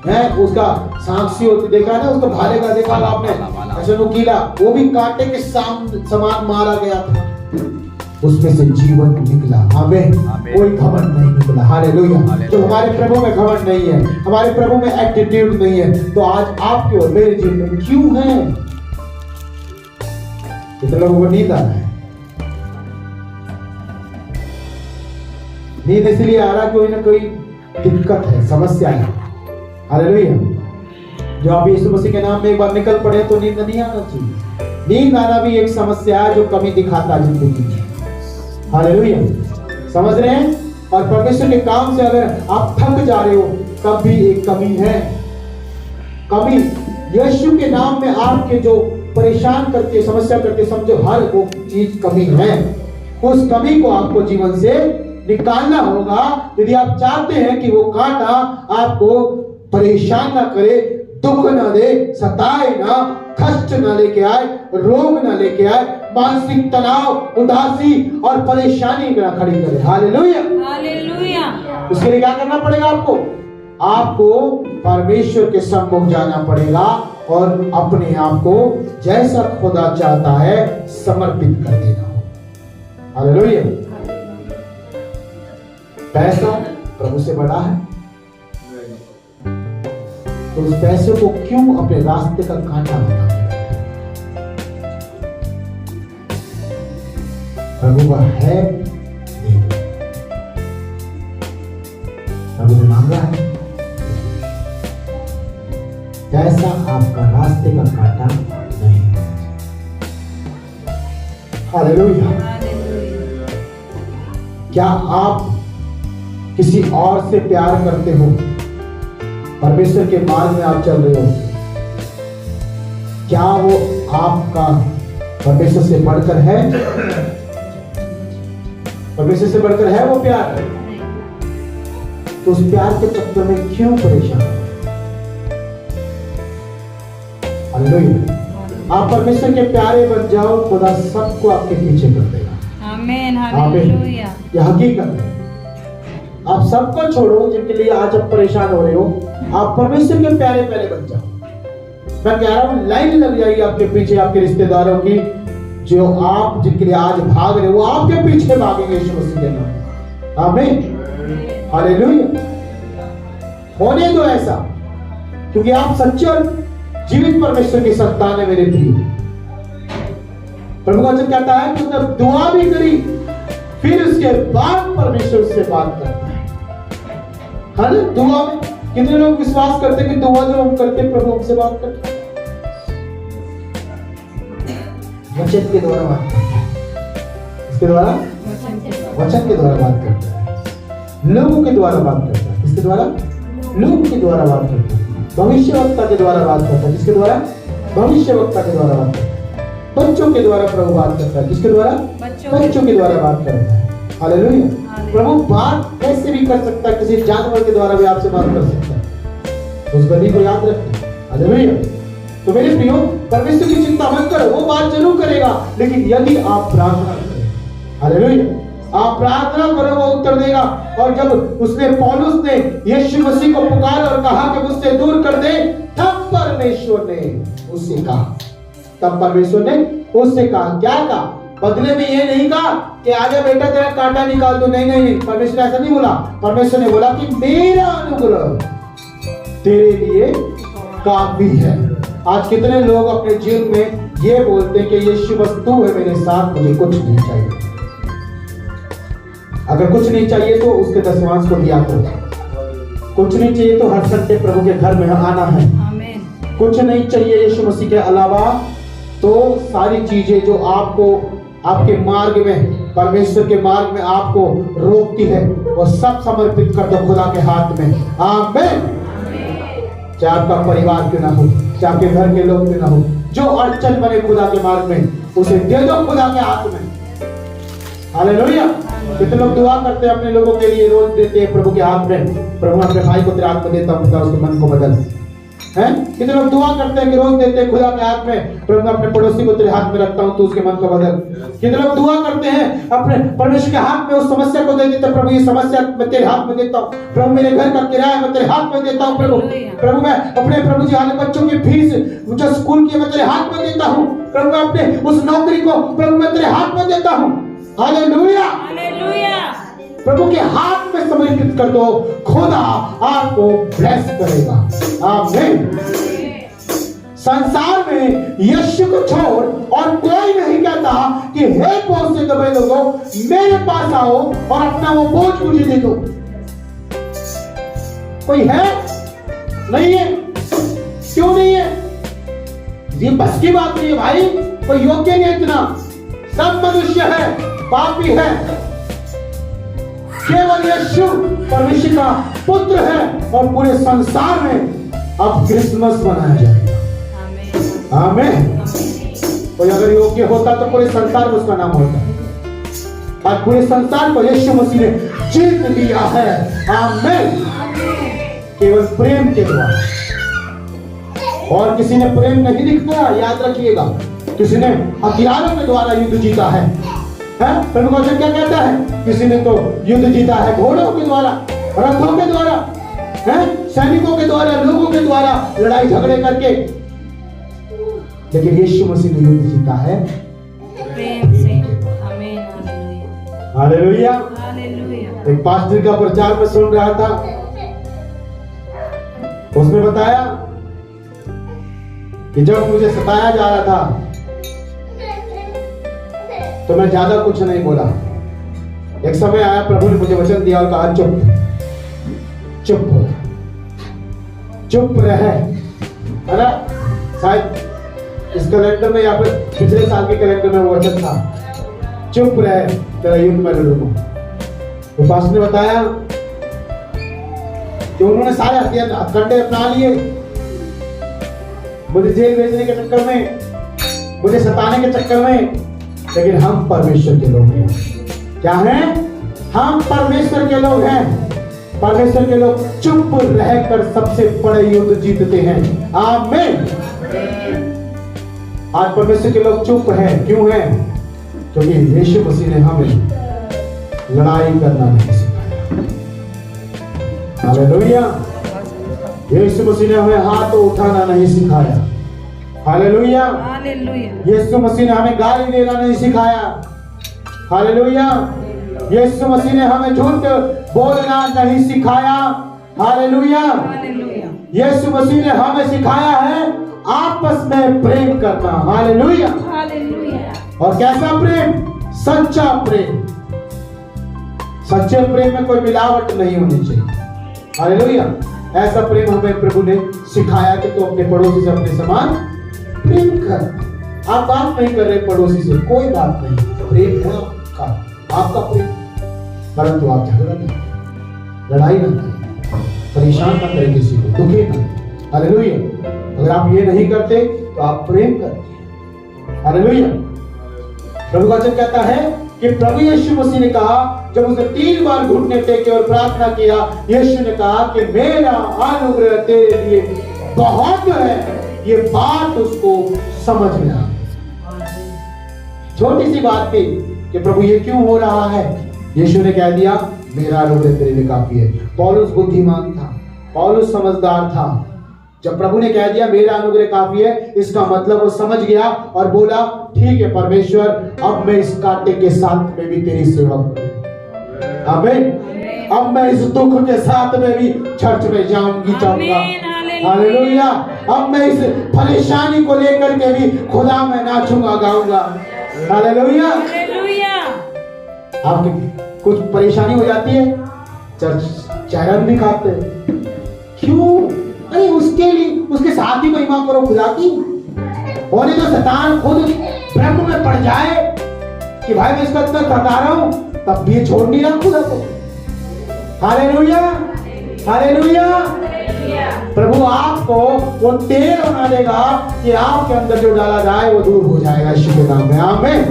है उसका साक्षी होती देखा ना, उसका भाले का देखा आपने, ऐसे नुकीला, वो भी कांटे के समान मारा गया था, उसमें से जीवन निकला। आमीन। कोई घमंड नहीं निकला। हालेलुया। तो हमारे प्रभु में घमंड नहीं है, हमारे प्रभु में एटीट्यूड नहीं है, तो आज आपके और मेरे जीवन में क्यों है? कितने लोगों को नींद आ रहा है? नींद इसलिए आ रहा कोई ना कोई दिक्कत है, समस्या है। हालेलुया। जो आप यीशु मसीह के नाम में एक बार निकल पड़े तो नींद नहीं आना चाहिए। नींद आना भी एक समस्या है जो कमी दिखाता है जिंदगी में। हालेलुया। समझ रहे हैं? और परमेश्वर के काम से अगर आप थक जा रहे हो तब भी एक कमी है। कमी यीशु के नाम में आपके जो परेशान करते समस्या करते समझो हर वो चीज कमी है। उस कमी को आपको जीवन से निकालना होगा यदि आप चाहते हैं कि वो कांटा आपको परेशान ना करे, दुख ना दे, सताए ना, कष्ट ना लेके आए, रोग ना लेके आए, मानसिक तनाव, उदासी और परेशानी ना खड़ी करे। हालेलुया।
हालेलुया।
उसके लिए क्या करना पड़ेगा आपको? आपको परमेश्वर के सम्मुख जाना पड़ेगा और अपने आप को जैसा खुदा चाहता है समर्पित कर देना होगा। हालेलुया। पैसा प्रभु से बड़ा है, तो उस पैसे को क्यों अपने रास्ते का कांटा बना के रखते? प्रभु का है, प्रभु ने मांगा है, पैसा आपका रास्ते का कांटा नहीं है। हालेलुया। क्या आप किसी और से प्यार करते हो? परमेश्वर के मार्ग में आप चल रहे हो, क्या वो आपका परमेश्वर से बढ़कर है? परमेश्वर से बढ़कर है वो प्यार? तो उस प्यार के चक्कर में क्यों परेशान? हालेलुया। आप परमेश्वर के प्यारे बन जाओ, खुदा सबको आपके पीछे कर देगा।
आमीन। हालेलुया।
यह हकीकत है। आप सबको छोड़ो जिनके लिए आज आप परेशान हो रहे हो, आप परमेश्वर के प्यारे प्यारे बन जाओ। मैं कह रहा हूं लाइन लग जाएगी आपके पीछे, आपके रिश्तेदारों की, जो आप जिनके लिए आज भाग रहे हो वो आपके पीछे भागेंगे यीशु मसीह के नाम। आमीन। हालेलुया। होने दो ऐसा, क्योंकि आप सच्चे और जीवित परमेश्वर की संतान है मेरे प्रिय। प्रभु का वचन कहता है कि जब दुआ भी करी फिर उसके बाद परमेश्वर से बात करता है। हाँ, दुआ में कितने लोग विश्वास करते हैं कि दुआ जो हम करते हैं प्रभु हमसे बात करते हैं? वचन के द्वारा बात करता है। इसके द्वारा वचन के द्वारा बात करता है, लोगों के द्वारा बात करता है। इसके द्वारा लोगों के द्वारा बात करता है, भविष्यवक्ता के द्वारा बात करता है। जिसके द्वारा भविष्यवक्ता के द्वारा बात करता है। बच्चों के द्वारा प्रभु बात करता है। किसके द्वारा? बच्चों के द्वारा बात करता है। हालेलुया। प्रभु बात कैसे भी कर सकता है, किसी जानवर के द्वारा भी आपसे बात कर सकता है। उस गति को याद रखें। हालेलुया। तो मेरे प्रियो, परमेश्वर की चिंता मत करो, वो बात जरूर करेगा, लेकिन यदि आप प्रार्थना करें। हालेलुया। आप प्रार्थना करो वो उत्तर देगा। और जब उसने पौलुस ने यीशु मसीह को पुकारा और कहा कि मुझसे दूर कर दे, तब परमेश्वर ने उससे कहा, क्या कहा? बदले में ये नहीं कहा कि आगे बेटा तेरा कांटा निकाल दो। नहीं नहीं, परमेश्वर ऐसा नहीं बोला। परमेश्वर ने बोला कि मेरा अनुग्रह तेरे लिए काफी है। आज कितने लोग अपने जीवन में ये बोलते हैं कि यीशु बस तू है मेरे साथ, मुझे कुछ नहीं चाहिए। अगर कुछ नहीं चाहिए तो उसके दशमांश को दिया करो। कुछ नहीं चाहिए तो हर संडे प्रभु के घर में आना है।
आमीन।
कुछ नहीं चाहिए यीशु मसीह के अलावा तो सारी चीजें जो आपको आपके मार्ग में, परमेश्वर के मार्ग में आपको रोकती है, वो सब समर्पित कर दो खुदा के हाथ में। आमीन। चाहे आपका परिवार क्यों ना हो, चाहे आपके घर के लोग क्यों ना हो, जो अड़चन बने खुदा के मार्ग में, उसे दे दो खुदा के हाथ में। हालेलुया। कितने लोग दुआ करते हैं अपने लोगों के लिए, रोज देते हैं प्रभु के हाथ में, प्रभु अपने भाई को तेरे हाथ में देता हूँ, उसके मन को बदल हैं। कितने लोग दुआ करते हैं कि रोज देते हैं खुदा के हाथ में, प्रभु अपने पड़ोसी को तेरे हाथ में रखता हूँ, तू उसके मन को बदल। कितने लोग दुआ करते हैं अपने परमेश्वर के हाथ में, उस समस्या को दे देते, प्रभु ये समस्या मैं तेरे हाथ में देता हूँ, प्रभु मेरे घर का किराया मैं तेरे हाथ में देता हूँ, प्रभु मैं अपने प्रभु जी वाले बच्चों की फीस जो स्कूल की मैं तेरे हाथ में देता हूँ, प्रभु मैं अपने उस नौकरी को प्रभु मैं तेरे हाथ में देता हूँ। हालेलुया, प्रभु के हाथ में समर्पित कर दो, खुदा आपको ब्लेस करेगा। आमीन। संसार में यीशु को छोड़ और कोई नहीं कहता कि हे बोझ से दबे लोगों मेरे पास आओ और अपना वो बोझ मुझे दे दो। कोई है? नहीं है। क्यों नहीं है? ये बस की बात नहीं है भाई, कोई योग्य नहीं है इतना। सब मनुष्य है, पापी है, केवल यीशु परमेश्वर का पुत्र है और पूरे संसार में अब क्रिसमस मनाया जाएगा। आमीन। कोई अगर योग्य होता तो पूरे संसार में उसका नाम होता। आज पूरे संसार को यीशु मसीह ने जीत लिया है। आमीन। केवल प्रेम के द्वारा, और किसी ने प्रेम नहीं दिखाया, याद रखिएगा, किसी ने हथियारों के द्वारा युद्ध जीता है। प्रभु वचन क्या कहता है? किसी ने तो युद्ध जीता है घोड़ों के द्वारा, रथों के द्वारा, सैनिकों के द्वारा, लोगों के द्वारा लड़ाई झगड़े करके, लेकिन यीशु मसीह ने युद्ध जीता है
प्रेम से। आमीन।
हालेलुया।
हालेलुया।
एक पास्टर का प्रचार में सुन रहा था, उसने बताया कि जब मुझे सताया जा रहा था तो मैं ज्यादा कुछ नहीं बोला। एक समय आया, प्रभु ने मुझे वचन दिया और कहा चुप चुप चुप रहे, है ना? शायद इस कैलेंडर में या फिर पिछले साल के कैलेंडर में वो वचन था, चुप रहे तेरा युद्ध मैं लड़ूंगा। तो पास्टर ने बताया कि उन्होंने सारे हथकंडे अपना लिए, मुझे जेल भेजने के चक्कर में, मुझे सताने के चक्कर में, लेकिन हम परमेश्वर के लोग हैं। क्या हैं? हम परमेश्वर के लोग हैं। परमेश्वर के लोग चुप रहकर सबसे बड़े युद्ध जीतते हैं। आमीन। आज परमेश्वर के लोग चुप हैं। क्यों हैं? क्योंकि यीशु मसीह ने हमें लड़ाई करना नहीं सिखाया। हालेलुया। यीशु मसीह ने हमें हाथ उठाना नहीं सिखाया। हालेलुया। यीशु मसीह ने हमें गाली देना नहीं सिखाया। हालेलुया। यीशु मसीह ने हमें झूठ बोलना नहीं सिखाया। हालेलुया। यीशु मसीह ने हमें सिखाया है आपस में प्रेम करना। हालेलुया। और कैसा प्रेम? सच्चा प्रेम। सच्चे प्रेम में कोई मिलावट नहीं होनी चाहिए। हालेलुया। ऐसा प्रेम हमें प्रभु ने सिखाया कि तो अपने पड़ोसी से अपने समान प्रेम कर। आप बात नहीं कर रहे पड़ोसी से, कोई बात नहीं, प्रेम है आपका प्रेम, परंतु आप झगड़ा नहीं, लड़ाई न करें, परेशान न करें किसी को, दुखी न। हालेलुया। अगर आप ये नहीं करते तो आप प्रेम करते। हालेलुया। प्रभु वचन कहता है कि प्रभु यीशु मसीह ने कहा, जब उसने 3 बार घुटने टेके और प्रार्थना किया, यीशु ने कहा कि मेरा अनुग्रह तेरे लिए बहुत है। ये बात उसको समझ में आ, छोटी सी बात थी कि प्रभु ये क्यों हो रहा है? यीशु ने कह दिया मेरा अनुग्रह तेरे लिए काफी है। पौलुस बुद्धिमान था, पौलुस समझदार था। जब प्रभु ने कह दिया मेरा अनुग्रह काफी है, इसका मतलब वो समझ गया और बोला ठीक है परमेश्वर, अब मैं इस कांटे के साथ में भी तेरी सेवा करूंगा। आमीन। अब मैं इस दुख के साथ में भी चर्च में जाऊंगा। हालेलुया। अब मैं इस परेशानी को लेकर के भी खुदा में नाचूंगा, गाऊंगा। हालेलुया। आपकी कुछ परेशानी हो जाती है, चर्च चैरन भी खाते हैं। क्यों? अरे उसके लिए, उसके साथ ही महिमा करो खुदा की। और ये तो शैतान खुद ब्रह्म में पड़ जाए कि भाई मैं इसका इतना सता रहा हूं, तब भी छोड़ नहीं रहा खुदा को। हालेलुया। हालेलुया। प्रभु आपको वो तेल बना देगा कि आपके अंदर जो डाला जाए वो दूर हो जाएगा यीशु के नाम में। आमीन।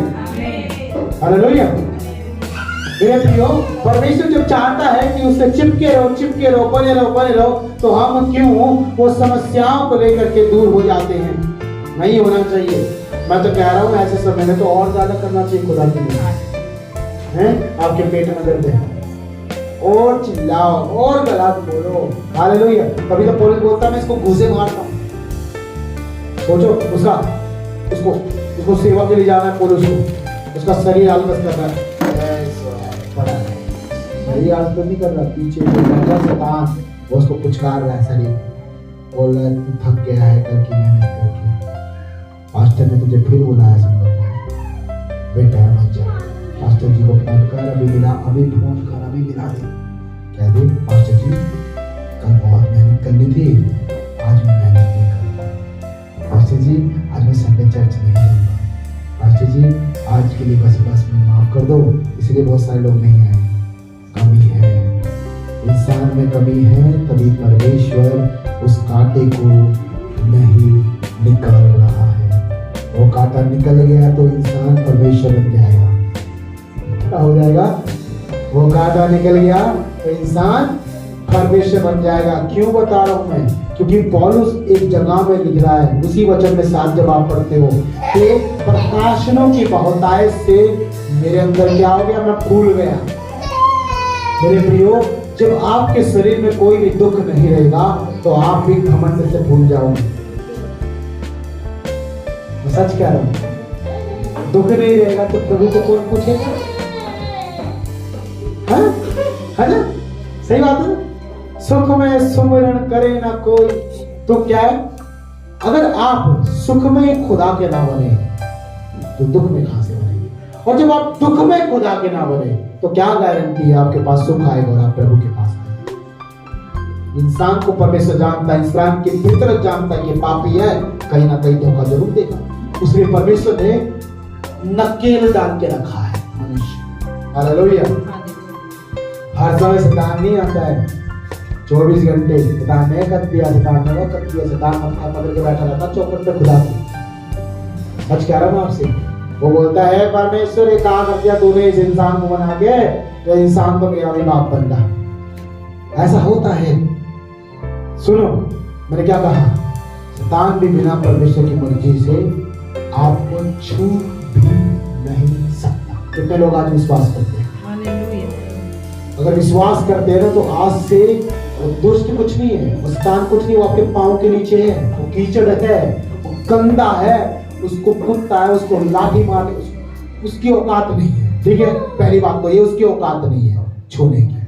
हालेलुया। मेरे प्रियो, परमेश्वर जब चाहता है कि उससे चिपके रहो, बने रहो, तो हम क्यों वो समस्याओं को लेकर के दूर हो जाते हैं? नहीं होना चाहिए। मैं तो कह रहा हूँ ऐसे समय में तो और ज्यादा करना चाहिए खुदा के लिए। हैं? आपके पेट में दर्द है और चिल्लाओ और गला बोलो, हालेलुया। कभी तो पौलुस बोलता मैं इसको घूसे मारता हूँ। सोचो उसको सेवा के लिए जाना है पौलुस को, उसका शरीर आलस कर रहा है, शरीर आलस नहीं कर रहा, पीछे शैतान वो उसको पुचकार रहा है, शरीर बोल रहा है तू थक गया है कल की मेहनत करके, पास्टर ने तुझे फिर बुलाया संगत में, बेटा मत जा, पास्टर जी को फोन कर, अभी फोन कर, अभी मिला दे, कह दे पास्टर जी कल बहुत मेहनत करनी थी, आज मैं मेहनत नहीं करूँगा, पास्टर जी आज मैं संडे चर्च नहीं जाऊँगा, पास्टर जी आज के लिए बस में माफ कर दो, इसलिए बहुत सारे लोग नहीं आए। कमी है, इंसान में कमी है, तभी परमेश्वर उस कांटे को नहीं निकाल रहा है। वो कांटा निकल गया तो इंसान परमेश्वर बन जाएगा। क्या हो जाएगा? वो कांटा निकल गया तो इंसान परमेश्वर बन जाएगा। क्यों बता रहा हूं मैं? क्योंकि पौलुस एक जगह में लिख रहा है, उसी वचन में 7 जब आप पढ़ते हो कि प्रकाशनों की बहुतायत से मेरे अंदर क्या हो गया? मैं फूल गया। मेरे प्रियो, जब आपके शरीर में कोई भी दुख नहीं रहेगा तो आप भी घमंड से भूल जाओगे। मैं सच कह रहा हूं, दुख नहीं रहेगा तो प्रभु को कौन पूछेगा? है ना? सही बात है। सुख में सुमिरन करे ना कोई, तो क्या है? अगर आप सुख में खुदा के ना बने तो दुख में कहां से बनेंगे? और जब आप दुख में खुदा के ना बने तो क्या गारंटी है आपके पास सुख आएगा और आप प्रभु के पास आएंगे? इंसान को परमेश्वर जानता है, इंसान की फितरत जानता है कि पापी है, कहीं ना कहीं धोखा जरूर देगा। इसलिए परमेश्वर ने नकेल डाल के रखा है मनुष्य। हालेलुया। हर समय शैतान नहीं आता है 24 घंटे, शैतान ने कर दिया, शैतान ने वो कर दिया, शैतान मक्खा पकड़ के बैठा रहता चौकट पे खुदा की। सच कह रहा हूं आपसे। वो बोलता है परमेश्वर ये कहा कर दिया तूने इस इंसान को बना के, ये इंसान तो मेरा भी बाप बन रहा। ऐसा होता है। सुनो मैंने क्या कहा, शैतान भी बिना परमेश्वर की मर्जी से आपको छू भी नहीं सकता। कितने लोग आज विश्वास करते हैं? अगर विश्वास करते हैं ना तो आज से दुष्ट कुछ नहीं है, वो शैतान कुछ नहीं, वो आपके पांव के नीचे है, वो कीचड़ है, वो गंदा है, उसको कुत्ता है, उसको लाठी मारने उसकी औकात नहीं है। ठीक है, पहली बात तो ये उसकी औकात नहीं है छूने की।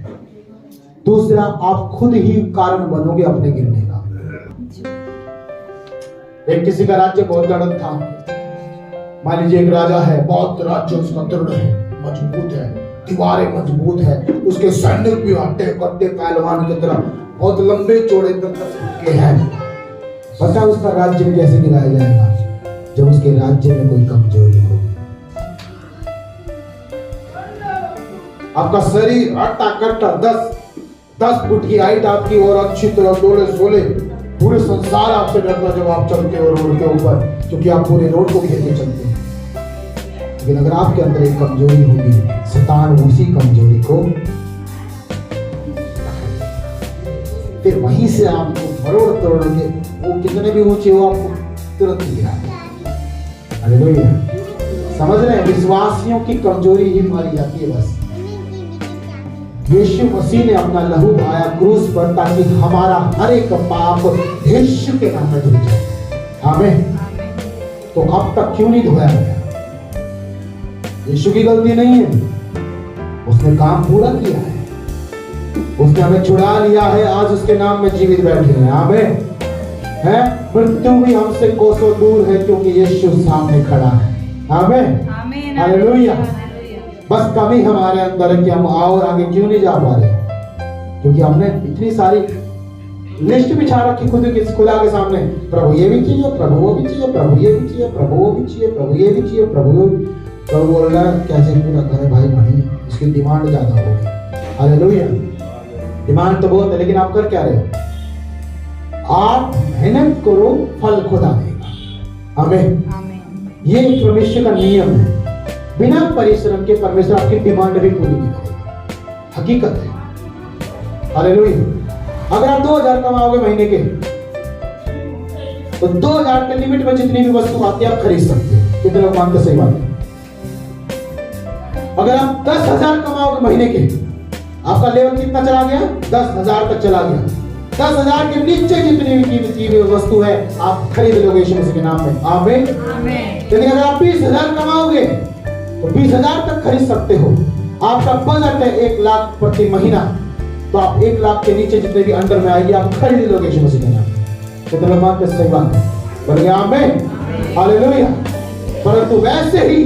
दूसरा, आप खुद ही कारण बनोगे अपने गिरने का। एक किसी का राज्य बहुत दृढ़ था, मान लीजिए एक राजा है, बहुत राज्य उसका दृढ़ है, मजबूत है, दीवारें मजबूत है, उसके सैनिक भी हट्टे कट्टे पहलवान की तरह बहुत लंबे चौड़े के हैं। पता है उसका राज्य कैसे गिराया जाएगा? जब उसके राज्य में कोई कमजोरी हो। आपका शरीर हट्टा कट्टा 10 फुट की हाइट आपकी और अच्छी तरह डोले सोले, पूरे संसार आपसे डरता जब आप चलते हो रोड के ऊपर, क्योंकि आप पूरे रोड को घेर के चलते हैं। लेकिन अगर आपके अंदर एक कमजोरी होगी, शैतान उसी कमजोरी को फिर वहीं से आपको मरोड़ तोड़ के, वो कितने भी ऊंचे हो, आपको तुरंत गिराएगा। हालेलुया। समझ रहे हैं? विश्वासियों की कमजोरी ही मारी जाती है बस। यीशु मसीह ने अपना लहू बहाया क्रूस पर ताकि हमारा हर एक पाप यीशु के नाम में धुल जाए। आमीन। तो अब तक क्यों नहीं धोया गया? यीशु की गलती नहीं है, उसने काम पूरा किया है, उसने हमें छुड़ा लिया है, आज उसके नाम में जीवित बैठे हैं। आमीन। है, मृत्यु भी हमसे कोसों दूर है क्योंकि यीशु सामने खड़ा है। आमीन। हालेलुया। बस कमी हमारे अंदर है कि हम और आगे क्यों नहीं जा पा रहे, क्योंकि हमने इतनी सारी लिस्ट बिछा रखी खुदा के सामने। प्रभु ये भी चाहिए, प्रभु वो भी चाहिए, प्रभु ये भी चाहिए, प्रभु वो भी चाहिए, प्रभु ये भी चाहिए, प्रभु बोल रहा है कैसे पूरा करे भाई, बड़ी इसकी डिमांड ज्यादा होगी। हालेलुया। डिमांड तो बहुत है, लेकिन आप कर क्या रहे हो? आप मेहनत करो, फल खुदा देगा। आमीन। ये परमेश्वर का नियम है। बिना परिश्रम के परमेश्वर आपकी डिमांड भी पूरी नहीं करेगा। हकीकत है। हालेलुया। अगर आप 2000 कमाओगे महीने के, तो 2000 के लिमिट में जितनी भी वस्तु आती है आप खरीद सकते हैं। कितने लोग मानते? सही बात है। अगर आप 10,000 कमाओगे महीने के, आपका लेवल कितना चला गया? 10,000 तक चला गया। 10,000 के नीचे जितनी भी कीमत की वस्तु है आप खरीद लोगे यीशु मसीह के नाम में। आमीन। लेकिन अगर आप 20,000 कमाओगे तो 20,000 तक खरीद सकते हो। आपका बजट है 1 लाख प्रति महीना, तो आप 1 लाख के नीचे जितने भी अंडर में आएगी आप खरीद लोगे यीशु मसीह के नाम में। कितने बात पे सही बात है? बोलिए आमीन। हालेलुया। परंतु वैसे ही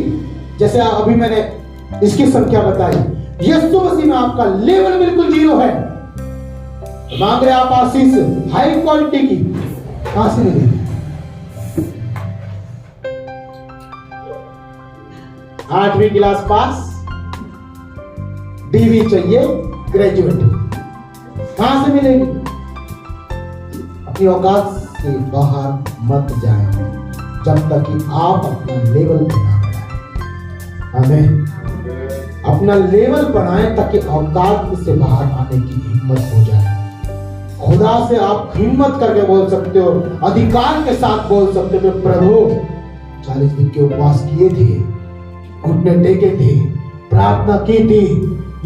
जैसे अभी मैंने इसकी संख्या बताई, यीशु मसीह में आपका लेवल बिल्कुल 0 है। मांग रहे आप आशीष हाई क्वालिटी की, कहां से मिलेगी? 8वीं क्लास पास, डीवी चाहिए, ग्रेजुएट, कहां से मिलेगी? अपनी औकात से बाहर मत जाए जब तक कि आप अपना लेवल बना बढ़ाएं। हमें अपना लेवल बढ़ाएं ताकि औकात से बाहर आने की हिम्मत हो जाए। खुदा से आप हिम्मत करके बोल सकते हो, अधिकार के साथ बोल सकते हो, प्रभु 40 दिन के उपवास किए थे, घुटने टेके थे, प्रार्थना की थी,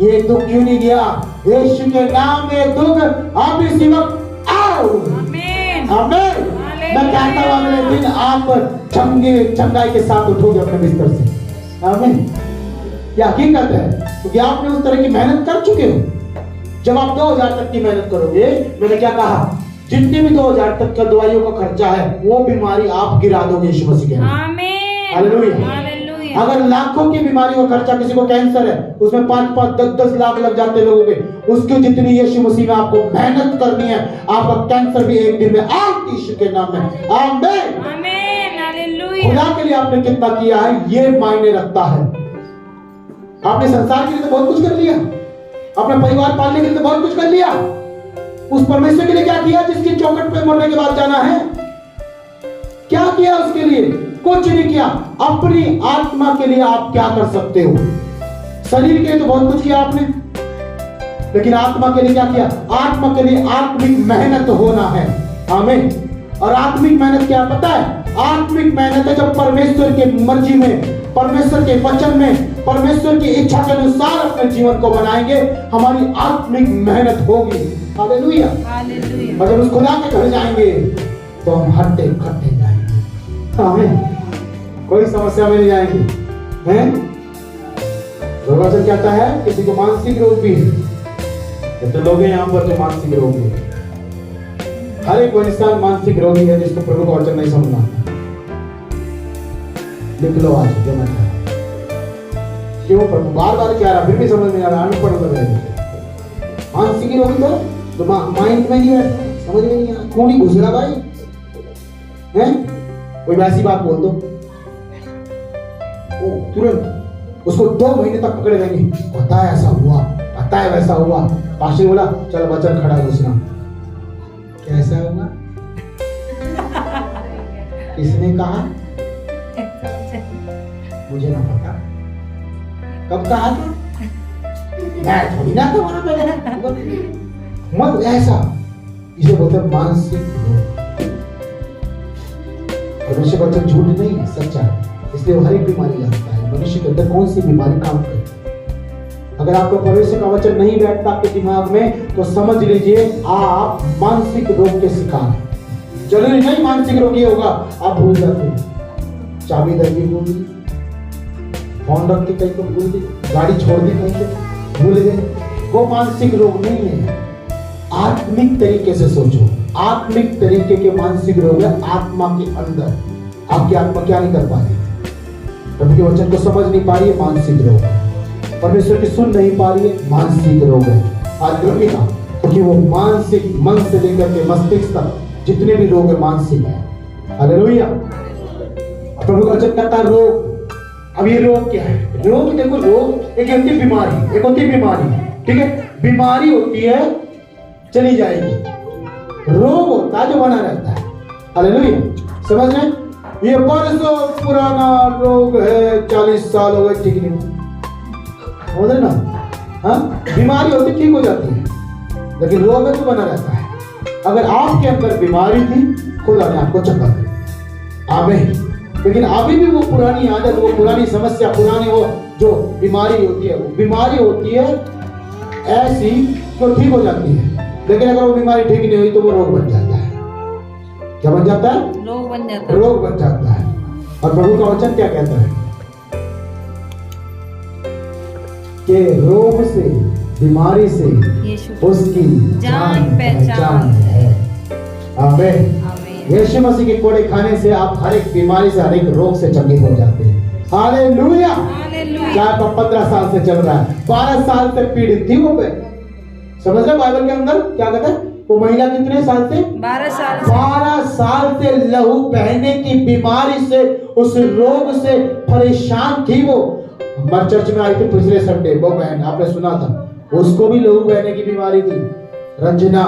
ये दुख क्यों नहीं गया? यीशु के नाम में दुख आप इसी वक्त आओ। आमीन। आमीन। मैं कहता हूं अगले दिन आप चंगाई के साथ उठोगे अपने बिस्तर से। आमीन। यह हकीकत है, क्योंकि आपने उस तरह की मेहनत कर चुके हो। जब आप 2000 तक की मेहनत करोगे, मैंने क्या कहा, जितनी भी 2000 तक का दवाइयों का खर्चा है वो बीमारी आप गिरा दोगे यीशु मसीह के नाम। आमीन। हालेलुया। अगर लाखों की बीमारी का खर्चा, किसी को कैंसर है उसमें 5-5, 10-10 लाख लग जाते लोगों के, उसकी जितनी यीशु मसीह में आपको मेहनत करनी है, आपका कैंसर भी एक दिन में आप यीशु के नाम में। आमीन। आमीन। हालेलुया। खुदा के लिए आपने कितना किया है ये मायने रखता है। आपने संसार के लिए तो बहुत कुछ कर लिया, अपना परिवार पालने के लिए तो बहुत कुछ कर लिया। उस परमेश्वर के लिए क्या किया जिसकी चौखट पे मरने के बाद जाना है? क्या किया उसके लिए? कुछ नहीं किया। अपनी आत्मा के लिए आप क्या कर सकते हो? शरीर के लिए तो बहुत कुछ किया आपने, लेकिन आत्मा के लिए क्या किया? आत्मा के लिए आत्मिक मेहनत होना है। आमीन। और आत्मिक मेहनत क्या पता है? आत्मिक मेहनत है जब परमेश्वर के मर्जी में, परमेश्वर के वचन में, परमेश्वर की इच्छा के अनुसार अपने जीवन को बनाएंगे, हमारी आत्मिक मेहनत होगी। हालेलुया। और जब उस खुदा के घर जाएंगे तो हम हट्टे खट्टे जाएंगे। आमीन। कोई समस्या में नहीं जाएंगे। हैं? वचन कहता है किसी को मानसिक रोग भी है, तो लोग हैं यहाँ पर जो मानसिक रोग है। हर एक इंसान मानसिक रोगी है जिसको प्रभु का वचन नहीं समझना। लिख लो आज जो मैं कह रहा हूं। क्यों प्रभु बार बार क्या रहा, फिर भी समझ नहीं आ रहा, अनपढ़ लग रहे हैं। मानसिक रोगी तो माइंड में नहीं बैठा, समझ में नहीं आ रहा, खून ही घुस रहा भाई है। कोई वैसी बात बोल दो, तुरंत उसको 2 महीने तक पकड़े रहेंगे। पता है ऐसा हुआ, पता है वैसा हुआ। पास्टर बोला चल वचन खड़ा घुसना। कैसा होगा? किसने कहा? मुझे ना पता। कब कहा था? मैं थोड़ी ना था वहां पे। मत ऐसा, इसे बोलते हैं मानसिक रोग। मनुष्य का वचन झूठ नहीं है, सच्चा है, इसलिए हर एक बीमारी आता है। मनुष्य के अंदर कौन सी बीमारी काम करती है? अगर आपको परमेश्वर का वचन नहीं बैठता आपके दिमाग में तो समझ लीजिए आप मानसिक रोग के शिकार हैं। जरूरी नहीं मानसिक रोग ये होगा, आप भूल जाते हैं, चाबी दर्जी भूल दी, फोन रख के कहीं को भूल दी, गाड़ी छोड़ दी कहीं पे भूल गए, वो मानसिक रोग नहीं है। आत्मिक तरीके से सोचो, आत्मिक तरीके के मानसिक रोग है आत्मा के अंदर। आपकी आत्मा क्या नहीं कर पा रही, प्रभु के वचन को समझ नहीं पा रही है, मानसिक रोग है। परमेश्वर की सुन नहीं पा रही है, मानसिक रोग है। आज रोगी ना, क्योंकि वो मानसिक, मन से लेकर के मस्तिष्क तक जितने भी रोग है मानसिक है। हालेलुया। प्रभु का वचन कहता है रोग। अब ये रोग क्या है? रोग देखो, रोग एक होती है बीमारी, एक होती है बीमारी, ठीक है। बीमारी होती है चली जाएगी, रोग होता है जो बना रहता है। हालेलुया। समझ रहे? ये बरसों पुराना रोग है, 40 साल हो गए ठीक नहीं हुआ ना। हाँ, बीमारी होती ठीक हो जाती है, लेकिन रोग है तो बना रहता है। अगर आपके अंदर बीमारी थी, खुदा ने आपको चंगा कर दिया, आमीन। लेकिन अभी भी वो पुरानी आदत, वो पुरानी समस्या, पुरानी वो जो बीमारी होती है, वो बीमारी होती है ऐसी तो ठीक हो जाती है, लेकिन अगर वो बीमारी ठीक नहीं हुई तो वो रोग बन जाता है। क्या बन जाता है?
रोग बन जाता है।
रोग बन जाता है। और प्रभु का वचन क्या कहता है कि रोग से, बीमारी से
यीशु
उसकी
जान पहचान
है। आमीन।
आमीन।
यीशु मसीह के कोड़े खाने से आप हर एक बीमारी से, हर एक रोग से चंगे हो जाते हैं। हालेलुया।
हालेलुया।
चाहे आपका 15 साल से चल रहा है, 12 साल से पीड़ित थी वो, समझ रहे बाइबल के अंदर क्या कहता है? वो महिला कितने साल से?
12 साल।
12 साल से लहू बहने की बीमारी से, उस रोग से परेशान थी वो। हमारे चर्च में आई थी पिछले संडे, वो बहन आपने सुना था, उसको भी लहू बहने की बीमारी थी। रंजना,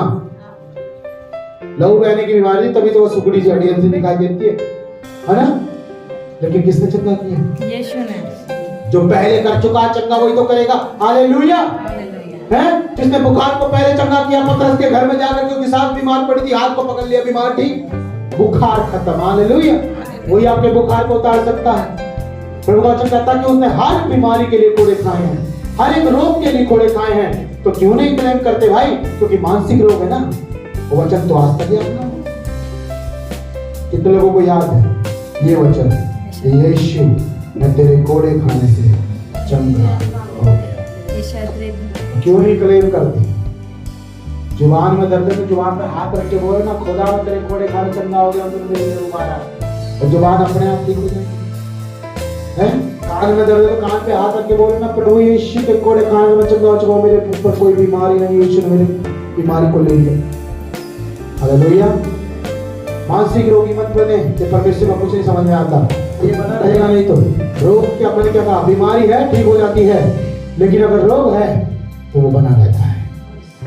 लहू बहने की बीमारी, तभी तो वो सुगड़ी से हड्डियां से दिखाई देती है ना। लेकिन किसने चंगा किया?
यीशु ने।
जो पहले कर चुका चंगा वही तो करेगा। हालेलुया। है जिसने बुखार को पहले चंगा किया, पतरस के घर में जाकर के उसकी सास बीमार पड़ी थी, हाथ को पकड़ लिया, बीमार ठीक, बुखार खत्म। हालेलुया। वही आपके बुखार को उतार सकता है। प्रभु का वचन कहता है कि उसने हर बीमारी के लिए कोड़े खाए हैं, हर एक रोग के लिए कोड़े खाए हैं। तो क्यों नहीं क्लेम करते भाई? क्योंकि मानसिक रोग है ना। वो वचन तो आज तक याद ना। कितने लोगों को याद है ये वचन? यीशु मैं तेरे कोड़े खाने से चंगा हो गया। क्यों नहीं क्लेम करते? जुबान में दर्द है तो जुबान पर हाथ रख के बोले ना, खुदा मैं तेरे कोड़े खाने चंगा हो गया, तुमने मेरे मारा, और जुबान अपने आप ठीक हो जाएगी। है कान में दर्द है तो कान पे हाथ रख के बोले ना, प्रभु यीशु के कोड़े खाने में चंगा हो चुका, मेरे ऊपर कोई बीमारी नहीं, यीशु ने मेरी बीमारी को ले लिया। हालेलुया। मानसिक रोगी मत बने, ये परमेश्वर को कुछ नहीं समझ में आता, ये बना रहेगा नहीं तो। रोग क्या मैंने क्या कहा? बीमारी है ठीक हो जाती है, लेकिन अगर रोग है तो वो बना रहता है।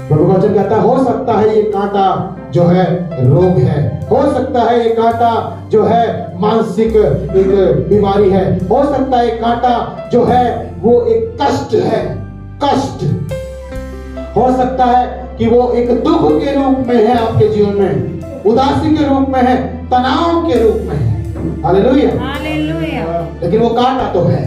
प्रभु का वचन कहता है हो सकता है ये कांटा जो है रोग है, हो सकता है ये कांटा जो है मानसिक एक बीमारी है, हो सकता है ये कांटा जो है वो एक कष्ट है, कष्ट हो सकता है कि वो एक दुख के रूप में है आपके जीवन में, उदासी के रूप में है, तनाव के रूप में है। हालेलुया।
हालेलुया।
लेकिन वो कांटा तो है,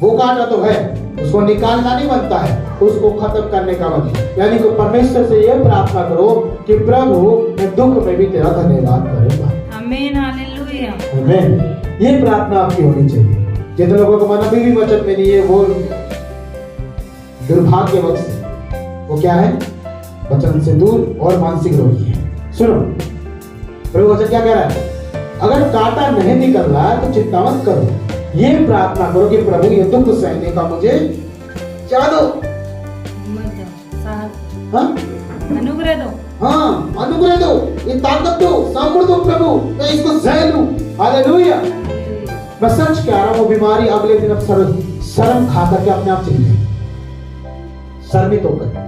वो कांटा तो है, उसको निकालना नहीं बनता है, उसको खत्म करने का बने। यानी कि परमेश्वर से ये प्रार्थना करो कि प्रभु मैं दुख में भी तेरा धन्यवाद करूंगा।
आमीन। हालेलुया।
आमीन। ये प्रार्थना आपकी होनी चाहिए। जितने लोगों को मन अभी भी वचन में नहीं है, वो दुर्भाग्यवश है। वो क्या है? वचन से दूर और मानसिक रोगी है। सुनो प्रभु वचन क्या कह रहा है? अगर कांटा नहीं निकल रहा है तो चिंता मत करो, ये प्रार्थना करो कि प्रभु ये दुख सहने का मुझे क्या दो? हाँ?
अनुग्रह दो।
हाँ, अनुग्रह दो, ये ताकत दो, सामर्थ दो प्रभु, मैं इसको सह लूं। हालेलुया। मैं सच कह रहा हूं, वो बीमारी अगले दिन अब शर्म खा करके अपने आप चली जाएगी, शर्मित होकर।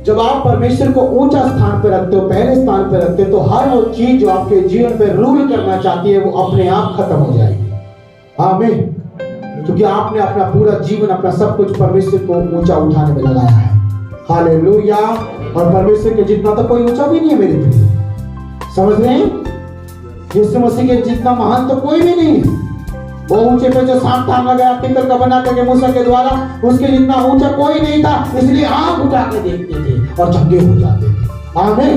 जब आप परमेश्वर को ऊंचा स्थान पर रखते हो, पहले स्थान पर रखते हो, तो हर वो चीज जो आपके जीवन पर रूल करना चाहती है वो अपने आप खत्म हो जाएगी। आमीन। क्योंकि आपने अपना पूरा जीवन, अपना सब कुछ परमेश्वर को ऊंचा उठाने में लगाया है। हालेलुया। और परमेश्वर के जितना तो कोई ऊंचा भी नहीं है मेरे प्रिय, समझ रहे हैं? यीशु मसीह के जितना महान तो कोई भी नहीं है। वो ऊंचे पे जो सांप टांगा गया पीतल का बना करके मूसा के द्वारा, उसके जितना ऊंचा कोई नहीं था, इसलिए आंख उठा के देखते थे और चंगे हो जाते थे। आमीन।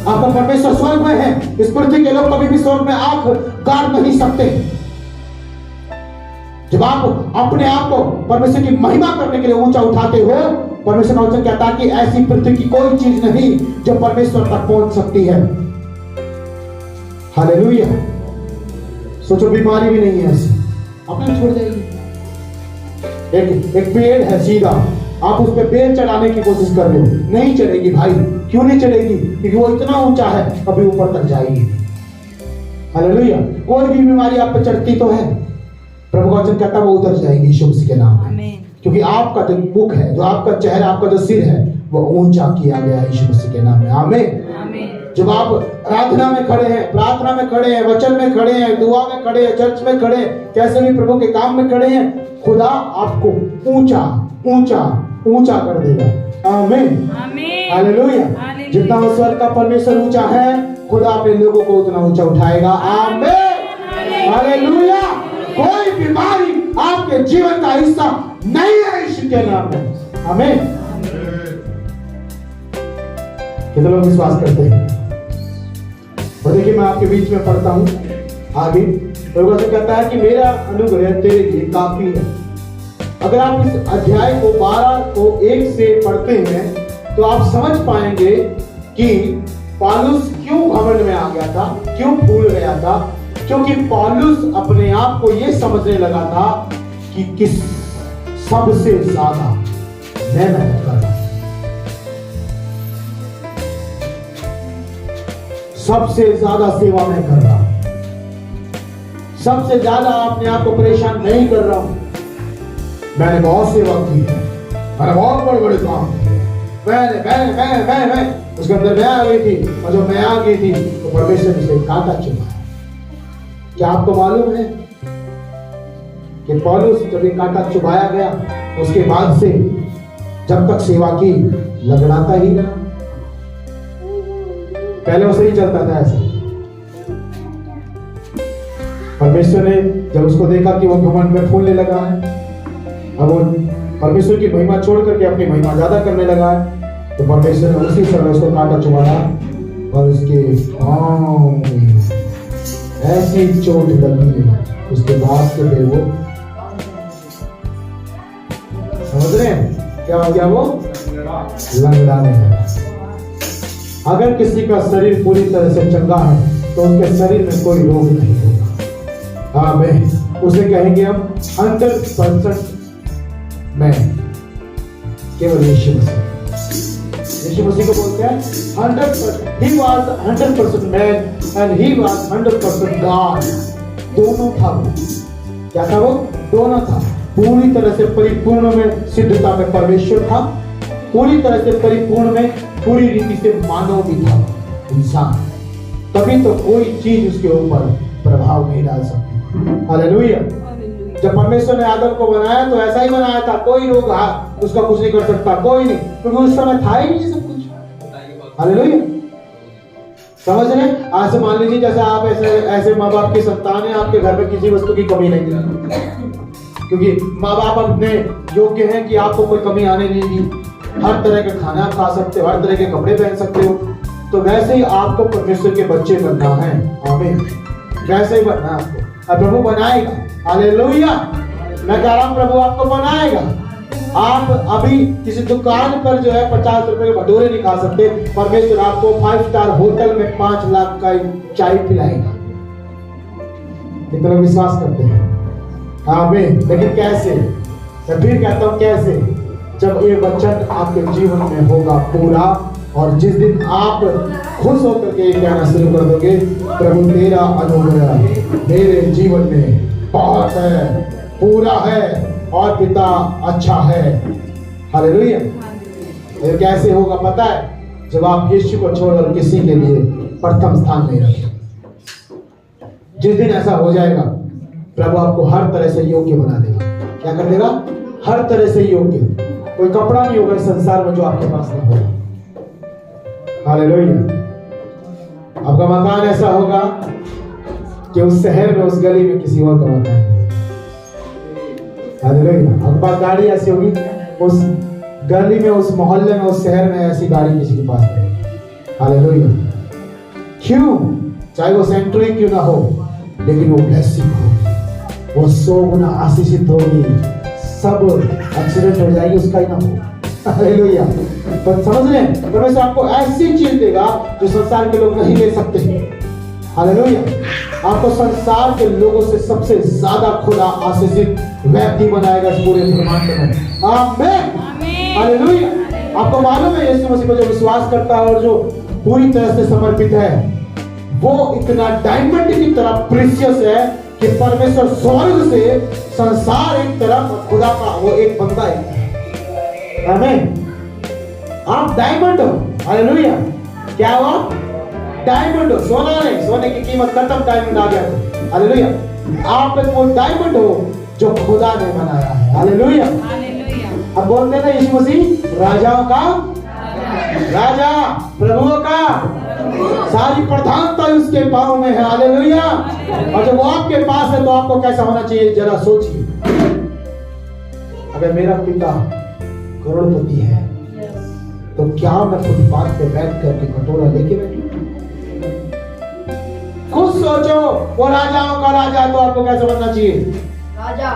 आपका परमेश्वर स्वर्ग में है, इस पृथ्वी के लोग कभी भी स्वर्ग में आंख गाड़ नहीं सकते। जब आप अपने आप को परमेश्वर की महिमा करने के लिए ऊंचा उठाते हो, परमेश्वर का वचन कहता है कि ऐसी पृथ्वी की कोई चीज नहीं जो परमेश्वर तक पहुंच सकती है। हालेलुया। सोचो बीमारी भी नहीं है ऐसी, अपने छोड़ जाएगी। एक पेड़ है सीधा, आप उस पे बेल चढ़ाने की कोशिश कर रहे हो, नहीं चढ़ेगी भाई। क्यों नहीं चढ़ेगी? क्योंकि वो इतना ऊंचा है, अभी ऊपर तक जाएगी। हालेलुया। कोई भी बीमारी आप पे चढ़ती तो है, प्रभु का वचन कहता है वो उतर जाएगी यीशु मसीह के नाम में। क्योंकि आपका जो मुख है, जो आपका चेहरा, आपका जो सिर है, वो ऊंचा किया गया है यीशु मसीह के नाम में। आमीन। जब आप आराधना में खड़े हैं, प्रार्थना में खड़े हैं, वचन में खड़े हैं, दुआ में खड़े हैं, चर्च में खड़े हैं, कैसे भी प्रभु के काम में खड़े हैं, खुदा आपको ऊंचा ऊंचा ऊंचा कर देगा। आमीन,
आमीन,
हालेलुया।
हालेलुया।
जितना वो स्वर्ग का परमेश्वर ऊंचा है, खुदा अपने लोगों को उतना ऊंचा उठाएगा। आमीन, हालेलुया। कोई बीमारी आपके जीवन का हिस्सा नहीं है यीशु के नाम में। आमीन। कितने लोग विश्वास करते हैं? और देखिए मैं आपके बीच में पढ़ता हूं आगे। प्रभु से कहता है कि मेरा अनुग्रह तेरे लिए काफी है। अगर आप इस अध्याय को 12 को 1 से पढ़ते हैं तो आप समझ पाएंगे कि पौलुस क्यों घमंड में आ गया था, क्यों भूल गया था। क्योंकि पौलुस अपने आप को यह समझने लगा था कि किस सबसे ज्यादा मैं मेहनत कर रहा हूं, सबसे ज्यादा सेवा मैं कर रहा हूं, सबसे ज्यादा अपने आप को परेशान नहीं कर रहा हूं। मैंने बहुत सेवा की है, मैंने बहुत बड़े बड़े काम किए, मैं उसके अंदर मैं आ गई थी। और जब मैं आ गई थी तो परमेश्वर ने उसे कांटा चुभाया। क्या आपको मालूम है कि पौलुस जब ये कांटा चुभाया गया उसके बाद से जब तक सेवा की लगड़ाता ही रहा। पहले उसे ही चलता था ऐसे। परमेश्वर ने जब उसको देखा कि वो घमंड में फूलने लगा है, अब वो परमेश्वर की महिमा छोड़ करके अपनी महिमा ज्यादा करने लगा है, तो परमेश्वर ने उसी समय उसको कांटा चुभाया और उसके पांव में ऐसी चोट लगी। उसके बाद से फिर वो समझ रहे हैं क्या हो गया, वो लंगड़ाने लगा। अगर किसी का शरीर पूरी तरह से चंगा है तो उसके शरीर में कोई रोग नहीं होगा। आमीन। उसे कहेंगे हम 100% मैं केवल यीशु मसीह को बोलते हैं 100%। He was 100% man and he was 100% God। दोनों था वो। क्या था वो? दोनों था। पूरी तरह से परिपूर्ण में सिद्धता में परमेश्वर था, पूरी तरह से परिपूर्ण में पूरी रीति से मानव भी था इंसान। तभी तो कोई चीज उसके ऊपर प्रभाव नहीं डाल सकती। हालेलुया। जब परमेश्वर ने आदम को बनाया तो ऐसा ही बनाया था, कोई रोग उसका कुछ नहीं कर सकता, कोई नहीं, क्योंकि उस समय था ही नहीं सब कुछ। हालेलुया। समझ रहे? आज से मान लीजिए जैसे आप ऐसे माँ बाप की संतान है, आपके घर में किसी वस्तु की कमी नहीं है, क्योंकि माँ बाप अपने योग्य हैं कि आपको कोई कमी आने नहीं दी। हर तरह का खाना आप खा सकते हो, हर तरह के कपड़े पहन सकते हो। तो वैसे ही आपको परमेश्वर के बच्चे बनना है। आमीन। वैसे ही बनना है आपको, और प्रभु बनाएगा। हालेलुया। मैं कह रहा हूं प्रभु आपको बनाएगा। आप अभी किसी दुकान पर जो है 50 रुपए के भटूरे नहीं खा सकते, परमेश्वर आपको 5 स्टार होटल में 5 लाख का चाय पिलाएगा। कितना विश्वास करते हैं? आमीन। लेकिन कैसे? मैं फिर कहता हूं कैसे? जब ये वचन आपके जीवन में होगा पूरा, और जिस दिन आप खुश होकर के ये कहना शुरू कर दोगे, प्रभु तेरा अनुग्रह मेरे जीवन में बहुत है, पूरा है और पिता अच्छा है। हालेलुया। ये कैसे होगा पता है? जब आप यीशु को छोड़कर किसी के लिए प्रथम स्थान नहीं रखें। जिस दिन ऐसा हो जाएगा, प्रभु आपको हर तरह से योग्य बना देगा। क्या कर देगा? हर तरह से योग्य। कोई कपड़ा नहीं होगा इस संसार में जो आपके पास नहीं होगा। हालेलुया। आपका मकान ऐसा होगा कि उस शहर में, उस गली में किसी और का मकान नहीं। हालेलुया। आपके पास गाड़ी ऐसी होगी, उस गली में, उस मोहल्ले में, उस शहर में ऐसी गाड़ी किसी के पास नहीं। हालेलुया। क्यों? चाहे वो सेंट्री क्यों ना हो, लेकिन वो ब्लेसिंग होगी, वो 100 गुना आशीषित होगी। सब एक्सीडेंट हो जाएगी उसका ही ना हो। हालेलुया। तो समझ रहे हैं? परमेश्वर आपको ऐसी चीज देगा जो संसार के लोग नहीं ले सकते। हालेलुया। आपको संसार के लोगों से सबसे ज्यादा खुला आशीषित व्यक्ति बनाएगा इस पूरे ब्रह्मांड में। आमीन। हालेलुया। आपको मालूम है यीशु मसीह को जो विश्वास करता है और जो पूरी तरह से समर्पित है, वो इतना डायमंड की तरह प्रीशियस है कि परमेश्वर स्वर्ग से संसार एक तरफ और खुदा का वो एक बंदा है। आमीन। आप डायमंड हो। हालेलुया। क्या हो? डायमंड हो, सोना नहीं, सोने की कीमत खत्म, डायमंड आ गया तो हालेलुया। आप एक वो डायमंड हो जो खुदा ने बनाया है, हालेलुया।
हालेलुया।
अब बोलते हैं ना यीशु मसीह राजाओं का राजा, प्रभुओं का, सारी प्रधानता उसके पाँव में है, हालेलुया। और जब वो आपके पास है तो आपको कैसा होना चाहिए जरा सोचिए। अगर मेरा पिता करोड़पति है तो क्या मैं फुटपाथ पे बैठ करके कटोरा लेके बैठूं? खुद सोचो, वो राजाओं का राजा है तो आपको कैसे बनना चाहिए?
राजा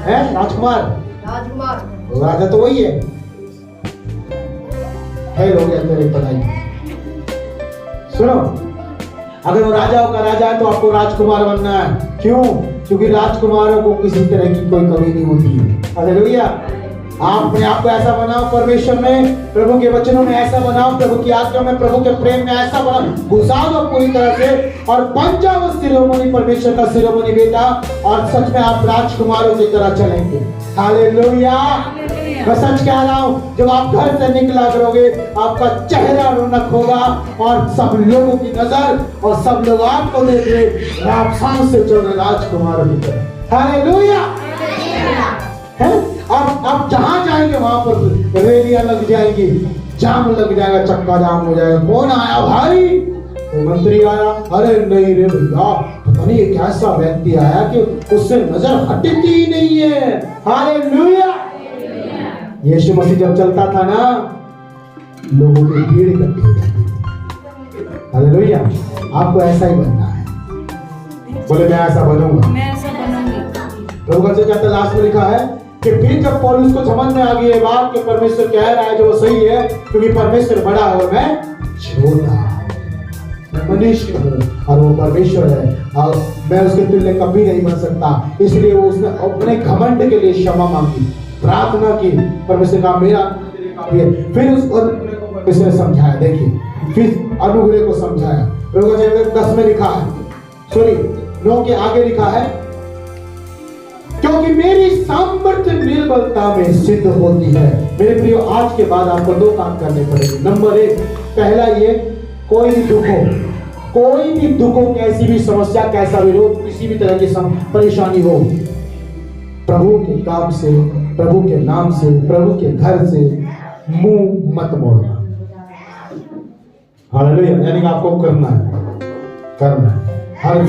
है राजकुमार,
राजकुमार
राजा तो वही है। फेल हो गया तेरी पढ़ाई। सुनो, अगर वो राजाओं का राजा है तो आपको राजकुमार बनना है। क्यों? क्योंकि राजकुमारों को किसी तरह की कोई कमी नहीं होती है, हालेलुया। आप अपने आप को ऐसा बनाओ परमेश्वर में, प्रभु के वचनों में ऐसा बनाओ, प्रभु की आज्ञा में, प्रभु के प्रेम में ऐसा बनाओ, घुसा दो पूरी तरह से और बन जाओ शिरोमणि, परमेश्वर का शिरोमणि बेटा। और सच में आप राजकुमारों की तरह चलेंगे, हालेलुया। मैं सच कह रहा हूँ, जब आप घर से निकला करोगे आपका चेहरा रौनक होगा और सब लोगों की नजर और सब लोग आपको देखेंगे आप सांस से चल रहे राजकुमारों की तरह, हालेलुया। है अब जहां जाएंगे वहां पर रेलियां लग जाएंगी, जाम लग जाएगा, चक्का जाम हो जाएगा। कौन आया भाई? तो मंत्री आया। अरे नहीं रे भैया, पता नहीं एक ऐसा व्यक्ति आया कि उससे नजर हटती ही नहीं है, हालेलुया। यीशु मसीह जब चलता था ना, लोगों की भीड़ इकट्ठी हो जाती थी, हालेलुया। आपको ऐसा ही बनना है। बोले मैं ऐसा बनूंगा,
मैं ऐसा बनूंगी।
प्रभु का कहता लास्ट में लिखा है कि फिर जब पौलुस को समझ में आ गई ये बात कि परमेश्वर कह रहा है जो वो सही है, क्योंकि परमेश्वर बड़ा है और मैं छोटा, मैं मनुष्य हूँ और वो परमेश्वर है और मैं उसके तुल्य कभी नहीं बन सकता। इसलिए वो उसने अपने घमंड के लिए क्षमा मांगी, प्रार्थना की, परमेश्वर का मेरा काफी है। फिर उस अनुग्रह को परमेश्वर ने समझाया। देखिए फिर अनुग्रह को समझाया। प्रभु का 10 में लिखा है, सॉरी 9 के आगे लिखा है, क्योंकि मेरी सामर्थ्य निर्बलता में सिद्ध होती है। मेरे प्रियो, आज के बाद आपको 2 काम करने पड़ेंगे। नंबर 1, पहला ये, कोई भी दुख हो, कैसी भी समस्या, कैसा भी रोग, किसी भी तरह की परेशानी हो, प्रभु के काम से, प्रभु के नाम से, प्रभु के घर से मुंह मत मोड़ना, हालेलुया। यानी कि आपको करना है हर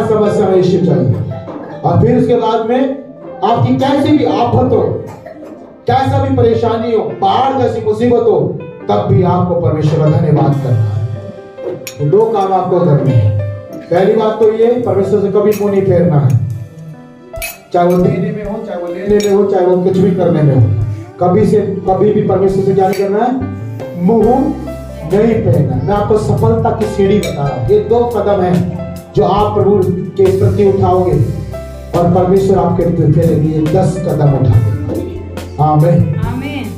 समस्या में यीशु चाहिए। और फिर उसके बाद में आपकी कैसी भी आफत हो, कैसा भी परेशानी हो, बाढ़ जैसी मुसीबत हो, तब भी आपको परमेश्वर का धन्यवाद करना है। 2 काम आपको करने हैं। पहली बात तो ये, परमेश्वर से कभी मुंह नहीं फेरना है, चाहे वो देने में हो, चाहे वो लेने में हो, चाहे वो कुछ भी करने में हो। कभी भी परमेश्वर से क्या नहीं करना है? मुंह नहीं फेरना। मैं आपको सफलता की सीढ़ी बता रहा हूँ। ये 2 कदम है जो आप प्रभु के प्रति उठाओगे और परमेश्वर आपके लिए 10 कदम उठाएगा। आमीन।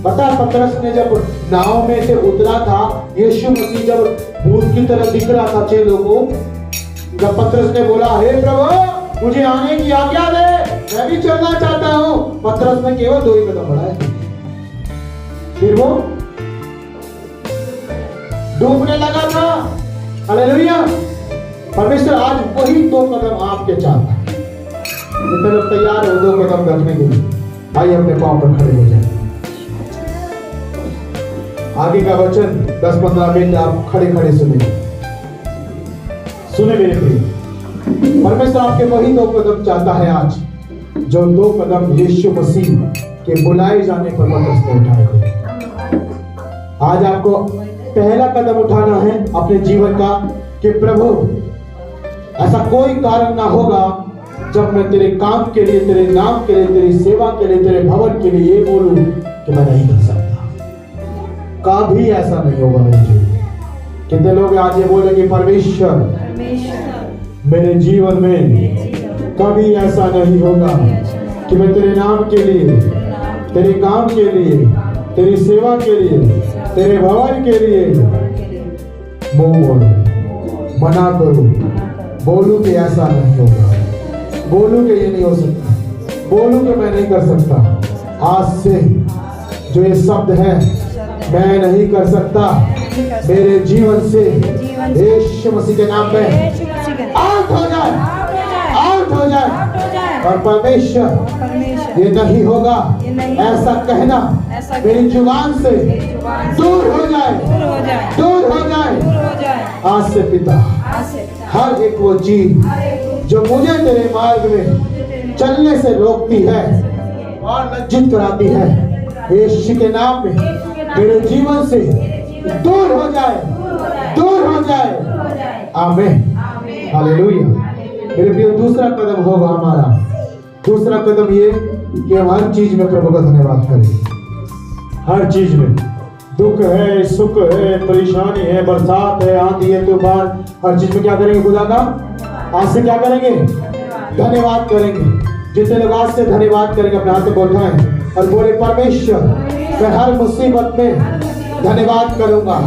पता है पतरस ने जब नाव में से उतरा था, यीशु मसीह जब भूत की तरह दिख रहा था चेलों को, जब पतरस ने बोला, हे प्रभु मुझे आने की आज्ञा दे, मैं भी चलना चाहता हूँ, पतरस ने केवल 2 ही कदम बढ़ाए, फिर वो डूबने लगा था, हालेलुया। परमेश्वर आज वही 2 कदम आपके चाहता है। जितने लोग तैयार हो 2 कदम रखने के लिए, आइए अपने पांव पर खड़े हो जाए। आगे का वचन 10-15 मिनट आप खड़े सुने मेरे प्रिय। परमेश्वर आपके वही 2 कदम चाहता है आज, जो 2 कदम यीशु मसीह के बुलाए जाने पर पतरस ने उठाए थे। आज आपको पहला कदम उठाना है अपने जीवन का कि प्रभु ऐसा कोई कारण ना होगा जब मैं तेरे काम के लिए, तेरे नाम के लिए, तेरी सेवा के लिए, तेरे भवन के लिए ये बोलूं कि मैं नहीं कर सकता। कभी ऐसा नहीं होगा मेरे जीवन में। कितने लोग आज ये बोले कि परमेश्वर मेरे जीवन में कभी ऐसा नहीं होगा कि मैं तेरे नाम के लिए, तेरे काम के लिए, तेरी सेवा के लिए, तेरे भवन के लिए मुंह मोड़ूं, मना करूं, बोलूं कि ऐसा नहीं होगा, बोलूं कि ये नहीं हो सकता, बोलूं कि मैं नहीं कर सकता। आज से जो ये शब्द है, मैं नहीं कर सकता,
नहीं कर सकते।
मेरे जीवन से
जीवन से
यीशु मसीह के नाम में
यीशु मसीह के नाम
आउट हो जाए,
आउट हो जाए,
आउट हो जाए।
आउट हो जाए।
और परमेश्वर
परमेश्वर
ये नहीं होगा
ये नहीं
ऐसा कहना
ऐसा
मेरी जुबान से
मेरी जुबान से
दूर हो जाए,
दूर हो जाए,
दूर हो जाए।
दूर हो जाए।
आज से पिता
आज से
हर एक वो चीज जो मुझे तेरे मार्ग में चलने से रोकती है और लज्जित कराती है, यीशु के नाम में मेरे जीवन से दूर हो जाए, दूर हो जाए। आमीन, हालेलुया। मेरे प्रिय, दूसरा कदम होगा हमारा, दूसरा कदम ये कि हम हर चीज में प्रभु का धन्यवाद करें। हर चीज में, दुख है, सुख है, परेशानी है, बरसात है, आंधी है, तूफान, हर चीज में क्या करेंगे? खुदा का आज से क्या करेंगे? धन्यवाद करेंगे। जितने लोग आज से धन्यवाद करेंगे अपने हाथ में उठाएं और बोले, परमेश्वर मैं हर मुसीबत में धन्यवाद करूंगा,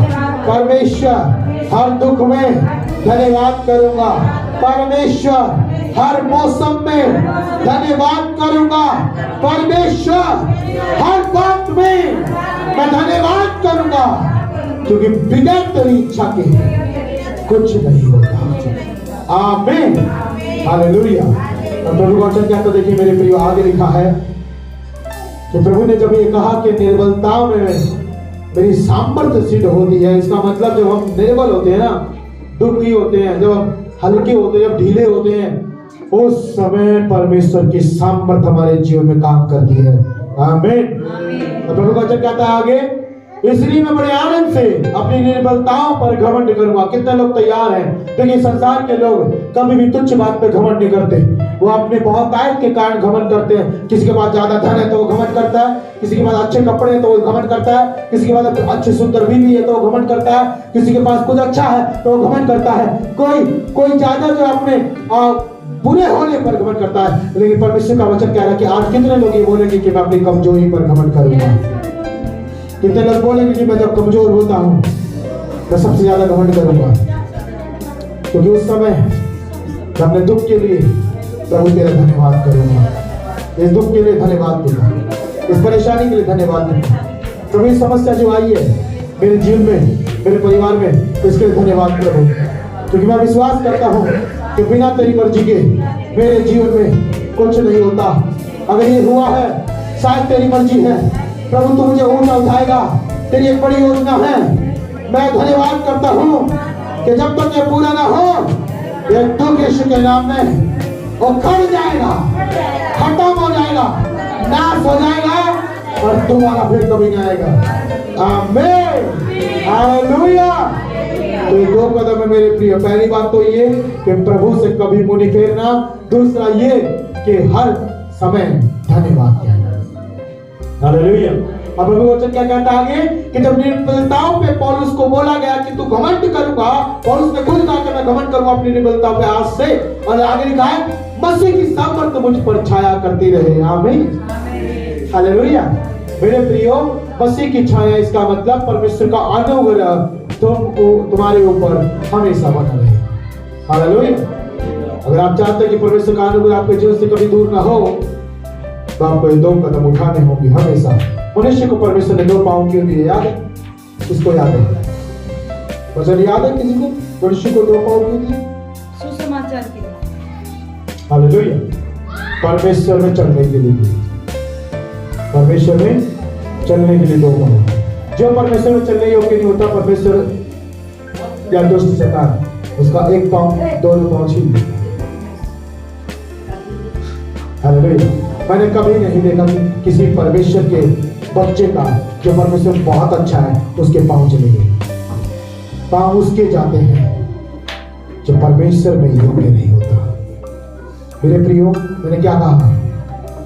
परमेश्वर हर दुख में धन्यवाद करूंगा, परमेश्वर हर मौसम में धन्यवाद करूंगा, परमेश्वर हर बात में मैं धन्यवाद करूंगा, क्योंकि बिना तेरी इच्छा के कुछ नहीं होता। आमीन, हालेलुया। और प्रभु का वचन क्या तो देखिए मेरे प्रिय, आगे लिखा है कि प्रभु ने जब ये कहा कि निर्बलताओं में मेरी सामर्थ्य सिद्ध होती है, इसका मतलब जब हम निर्बल होते हैं ना, दुखी होते हैं, जब हम हल्के होते हैं, जब ढीले होते हैं, उस समय परमेश्वर की सामर्थ्य हमारे जीवन में काम करती है। आमीन। तो प्रभु का वचन कहता है आगे, इसलिए मैं बड़े आनंद से अपनी निर्बलताओं पर घमंड करूंगा। कितने लोग तैयार हैं? देखिए, संसार के लोग कभी भी तुच्छ बात पे घमंड नहीं करते, वो अपने बहुतायत के कारण घमंड करते हैं। किसी के पास ज्यादा धन है तो वो घमंड करता है, किसी के पास अच्छे कपड़े हैं तो वो घमंड करता है, किसी के पास अच्छी सुंदर बीवी है तो वो घमंड करता है, किसी के पास कुछ अच्छा है तो वो घमंड करता है। कोई ज्यादा जो अपने बुरे होने पर घमंड करता है। लेकिन परमेश्वर का वचन कह रहा है कि आज कितने लोग ये बोलेंगे कि मैं अपनी कमजोरी पर घमंड करूंगा? कितने लोग बोलेंगे कि मैं जब कमजोर होता हूं मैं सबसे ज्यादा घमंड करूंगा? क्योंकि उस समय मैं अपने दुख के लिए प्रभु तेरा धन्यवाद करूंगा, इस दुख के लिए धन्यवाद देगा, इस परेशानी के लिए धन्यवाद देगा। प्रभु इस समस्या जो आई है मेरे जीवन में, मेरे परिवार में, इसके लिए धन्यवाद प्रभु, क्योंकि मैं विश्वास करता हूं कि बिना तेरी मर्जी के मेरे जीवन में कुछ नहीं होता। अगर ये हुआ है शायद तेरी मर्जी है प्रभु, तू मुझे ऊंचा उठाएगा, तेरी एक बड़ी योजना है। मैं धन्यवाद करता हूँ कि जब तक ये पूरा ना हो, ये दुख यीशु के नाम में वो खड़ जाएगा, खत्म हो जाएगा, नाश हो जाएगा और दोबारा फिर कभी नहीं आएगा। आमीन, हालेलुया। तो ये दो कदम है मेरे प्रिय। पहली बात तो ये कि प्रभु से कभी मुंह नहीं फेरना, दूसरा ये कि हर समय धन्यवाद किया जाए। हालेलुया। अब प्रभु वचन क्या कहता है आगे कि जब निर्बलताओं पे पौलुस को बोला गया कि तू घमंड करूंगा, पौलुस ने खुद कहा कि मैं घमंड करूंगा अपनी निर्बलता पे आज से, और आगे लिखा है मसीह की सामर्थ्य मुझ पर छाया करती रहे। आमीन, हालेलुया। मेरे प्रियो, मसीह की छाया, इसका मतलब परमेश्वर का अनुग्रह तुम्हारे ऊपर हमेशा बना रहे। हालेलुया। अगर आप चाहते हैं कि परमेश्वर का अनुग्रह आपके जीवन से कभी दूर ना हो, तो आपको ये दो कदम उठाने होंगे हमेशा। मनुष्य को परमेश्वर ने दो पांव क्यों दिए? याद है? किसको याद है? वचन याद है किसी को? मनुष्य को दो पांव क्यों दिए?
सुसमाचार के लिए।
हालेलुया। परमेश्वर में चलने के लिए, परमेश्वर में चलने के लिए दो पांव। जो परमेश्वर में चलने योग्य नहीं होता, परमेश्वर या दुष्ट शैतान उसका एक पांव, दोनों पांव छीन लेता है। हालेलुया। मैंने कभी नहीं देखा कि किसी परमेश्वर के बच्चे का जो परमेश्वर बहुत अच्छा है उसके पांव चले गए। पांव उसके जाते हैं जो परमेश्वर में योग्य नहीं होता। मेरे प्रियो, मैंने क्या कहा?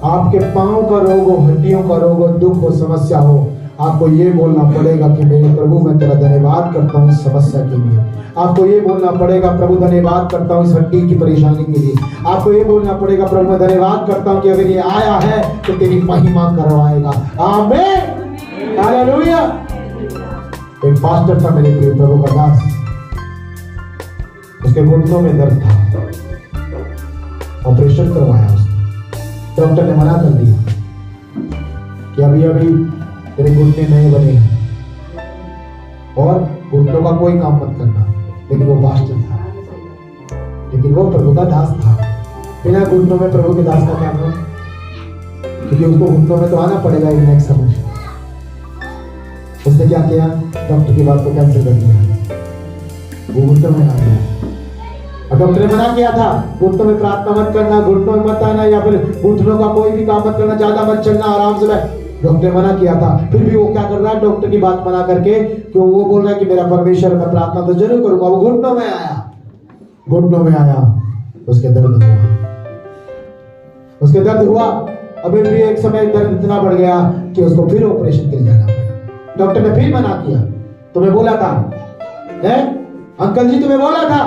आपके पांव का रोग हो, हड्डियों का रोग हो, दुख हो, समस्या हो, आपको ये बोलना पड़ेगा कि मेरे प्रभु मैं तेरा धन्यवाद करता हूँ इस समस्या के लिए। आपको ये बोलना पड़ेगा, प्रभु धन्यवाद करता हूँ इस हड्डी की परेशानी के लिए। आपको ये बोलना पड़ेगा, प्रभु मैं धन्यवाद करता हूँ कि अगर ये आया है तो तेरी महिमा करवाएगा। आमीन, हालेलुया। एक पास्टर था मेरे प्रिय, प्रभु का दास, उसके घुटनों में दर्द था, ऑपरेशन करवाया उसने। डॉक्टर ने मना कर दिया कि अभी अभी तेरे घुटने नहीं बने हैं, और घुटनों का कोई काम मत करना। लेकिन वो पास्टर था, लेकिन वो प्रभु का दास था। बिना घुटनों में प्रभु के दास का क्या काम? क्योंकि उसको घुटनों में तो आना पड़ेगा एक नेक्स्ट समय। उसने क्या किया? डॉक्टर की बात को कैंसिल कर दिया, वो घुटनों में आ गया। और डॉक्टर ने मना किया था घुटनों में प्रार्थना मत करना, घुटनों में मत आना, या फिर घुटनों का कोई भी काम मत करना, ज्यादा मत चलना, आराम से बैठ। डॉक्टर ने मना किया था, फिर भी वो क्या कर रहा है? डॉक्टर की बात मना करके, क्यों? वो बोल रहा है कि मेरा परमेश्वर, मैं प्रार्थना तो जरूर करूंगा। वो घुटनों में आया, घुटनों में आया, उसके दर्द हुआ, उसके दर्द हुआ। अभी भी एक समय दर्द इतना बढ़ गया कि उसको फिर ऑपरेशन के लिए जाना पड़ा। डॉक्टर ने फिर मना किया। तुम्हें बोला था, है अंकल जी, तुम्हें बोला था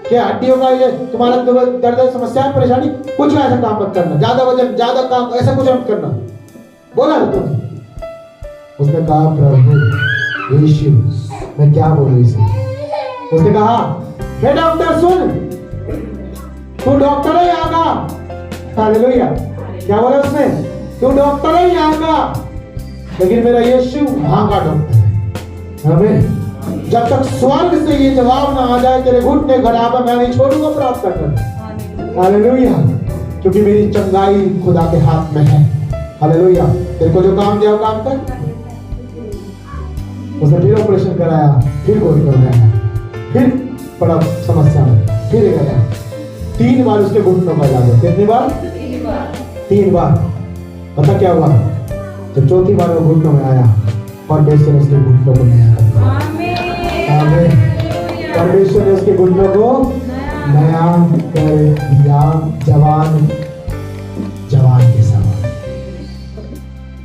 क्या हड्डियों का ये तुम्हारा दर्द, समस्या, परेशानी, कुछ ऐसा काम मत करना, ज्यादा वजन, ज्यादा काम, ऐसा कुछ मत करना, बोला था तुम्हें। उसने कहा प्रभु यीशु, मैं क्या बोलूं इसे? उसने कहा हे डॉक्टर सुन, तू डॉक्टर ही आगा। हालेलुया। क्या बोला उसने? तू डॉक्टर ही आगा, लेकिन मेरा यीशु वहां का डॉक्टर है। आमीन। जब तक स्वर्ग से ये जवाब ना आ जाए तेरे घुटने खराब है, मैं नहीं छोड़ूंगा प्रार्थना करना। हालेलुया। क्योंकि मेरी चंगाई खुदा के हाथ में है। हालेलुया। तेरे को जो काम दिया वो काम कर। उसने फिर ऑपरेशन कराया, फिर घुटनों में आया, फिर बड़ा समस्या में, फिर गया। 3 बार उसके घुटनों का इलाज। कितनी बार? 3 बार। पता क्या हुआ? जब 4थी बार वो घुटनों में आया, परमेश्वर ने उसके घुटनों को नया कर दिया। आमीन। परमेश्वर ने उसके घुटनों को नया कर दिया, जवान के समान।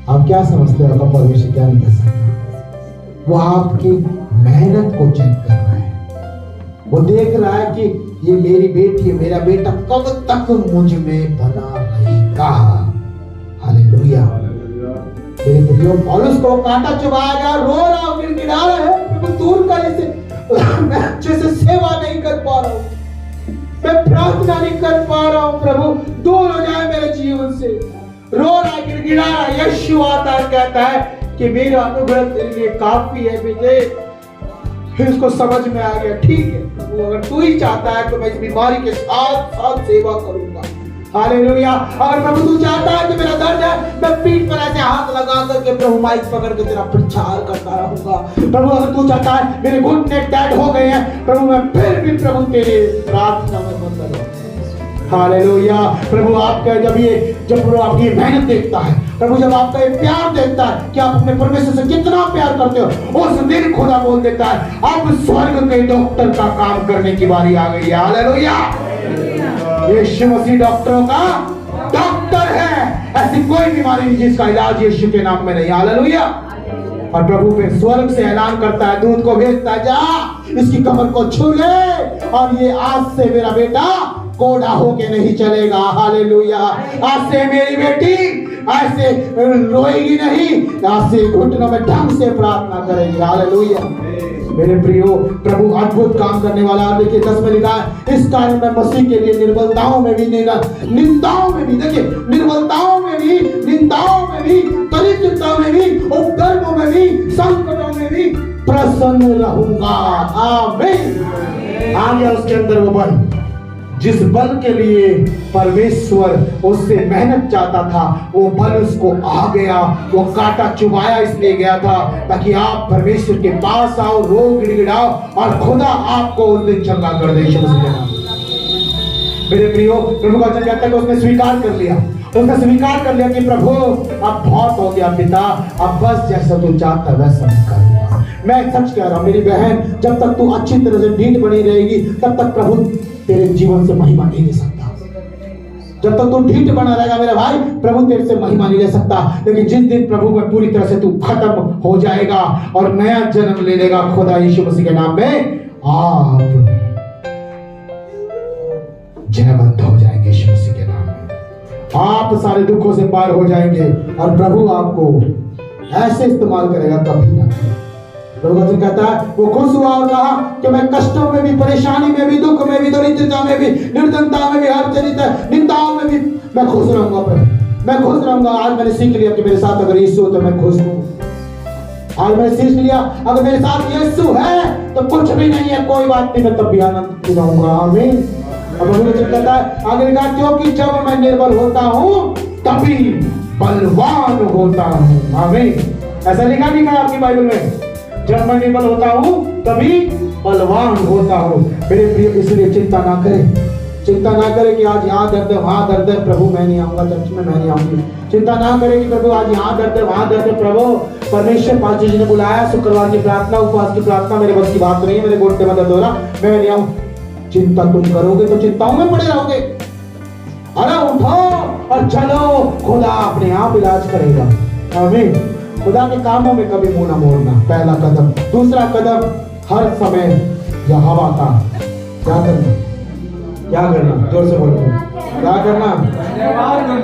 आप क्या समझते हो? आपका परमेश्वर क्या नहीं कर सकता? वो आपकी मेहनत को चेक कर रहा है। वो देख रहा है कि ये मेरी बेटी, मेरा बेटा कब तक मुझ में बना रहेगा। हालेलुया। मेरे प्रियो, पौलुस को कांटा चुभाया गया, रो रहा, गिड़गिड़ा रहा है, प्रभु दूर कर इसे, मैं अच्छे से सेवा नहीं कर पा रहा हूँ, मैं प्रार्थना नहीं कर पा रहा हूँ, प्रभु दूर हो जाए मेरे जीवन से। रो रहा, गिड़गिड़ा रहा। यीशु आता है, कहता है कि मेरा अनुग्रह तेरे लिए काफी है बेटे। फिर उसको समझ में आ गया, ठीक है प्रभु, अगर तू ही चाहता है तो मैं इस बीमारी के साथ साथ सेवा करूंगा। हालेलुया। अगर प्रभु तू चाहता है कि मेरा दर्द है, मैं पीठ पर ऐसे हाथ लगा करके प्रभु माइक पकड़ के तेरा प्रचार करता रहूंगा। प्रभु अगर तू चाहता है, मेरे घुटने डेड हो गए हैं प्रभु, मैं फिर भी प्रभु तेरे प्रार्थना में मत करूं। हालेलुया। प्रभु आपका जब प्रभु आपकी मेहनत देखता है, प्रभु जब आपका ये प्यार देखता है कि आप अपने परमेश्वर से कितना प्यार करते हो, उस दिन खुदा बोल देता है अब स्वर्ग के डॉक्टर का काम करने की बारी आ गई है। हालेलुया। यीशु मसीह डॉक्टरों का डॉक्टर है। ऐसी कोई बीमारी नहीं जिसका इलाज यीशु के नाम में नहीं। हालेलुया। और प्रभु फिर स्वर्ग से ऐलान करता है, दूत को भेजता है, जा इसकी कमर को छू ले और ये आज से मेरा बेटा कोड़ा होके नहीं चलेगा। हालेलुया। आज से मेरी बेटी ऐसे रोएगी नहीं, आज से घुटनों में ढंग से प्रार्थना करेगी। हालेलुया। मेरे प्रियो, प्रभु अद्भुत काम करने वाला। देखिए 10 में लिखा है, इस कारण मैं मसीह के लिए निर्बलताओं में भी, निंदाओं में भी, देखिए निर्बलताओं में भी, निंदाओं में भी, दरिद्रता में भी, उपद्रवों में भी, संकटों में भी प्रसन्न रहूंगा। आमीन। आ गया उसके अंदर वो बल, जिस बल के लिए परमेश्वर उससे मेहनत चाहता था, वो बल उसको आ गया। वो कांटा चुभाया इसलिए गया था ताकि आप परमेश्वर के पास आओ, रो, गिड़गिड़ाओ और खुदा आपको उस दिन चंगा कर दे। मेरे प्रियो, प्रभु का वचन कहता है कि उसने स्वीकार कर लिया। उसने स्वीकार कर लिया कि प्रभु अब बहुत हो गया पिता, अब बस जैसा तू चाहता है वैसा मैं करूंगा। मैं सच कह रहा हूं मेरी बहन, जब तक तू अच्छी तरह से ढीठ बनी रहेगी तब तक प्रभु तेरे जीवन से महिमा नहीं ले सकता। जब तक तू ढीठ बना रहेगा मेरा भाई, प्रभु तेरे से महिमा नहीं ले सकता। लेकिन जिस दिन प्रभु में पूरी तरह से तू खत्म हो जाएगा और नया जन्म ले लेगा खुदा यीशु मसीह के नाम में, आप जयवंत हो जाएंगे यीशु मसीह के नाम में। आप सारे दुखों से पार हो जाएंगे और प्रभु आपको ऐसे इस्तेमाल करेगा कभी ना। प्रभु वचन कहता है, वो खुश हुआ और कहा कि मैं कष्टों में भी, परेशानी में भी, दुख में भी, दरिद्रता में भी, निर्धनता में भी, हर जनित निंदाओं में भी मैं खुश रहूंगा। प्रभु मैं खुश रहूंगा। आज मैंने सीख लिया कि मेरे साथ अगर यीशु हो तो मैं खुश हूँ। आज मैंने सीख लिया, अगर मेरे साथ यीशु है तो कुछ भी नहीं है, कोई बात नहीं, मैं तब भी आनंद दिलाऊंगा। आमीन। अब मुझे कहता है आगे लिखा, क्योंकि जब मैं निर्बल होता हूँ तभी बलवान होता हूँ। आमीन। ऐसा लिखा नहीं आपकी बाइबल में, जब मैं निर्बल होता हूँ तभी बलवान होता हूँ। मेरे प्रिय, इसलिए चिंता ना करें, चिंता ना करें कि आज यहाँ दर्द है वहाँ दर्द है, प्रभु मैं नहीं आऊंगा चर्च में, मैं नहीं आऊंगी। चिंता ना करें कि प्रभु आज यहाँ दर्द है वहाँ दर्द है, प्रभु परमेश्वर पास्टर जी ने बुलाया, शुक्रवार की प्रार्थना, उपवास की प्रार्थना, मेरे बस की बात नहीं है, मेरे घुटने में दर्द हो रहा, मैं नहीं आऊँ। चिंता तुम करोगे तो चिंताओं में पड़े रहोगे। अरे उठो और चलो, खुदा अपने आप इलाज करेगा। आमीन। खुदा के कामों में कभी मुंह ना मोड़ना, पहला कदम। दूसरा कदम, हर समय यह हवा का क्या करना, क्या करना, जोर से बोलो, क्या करना,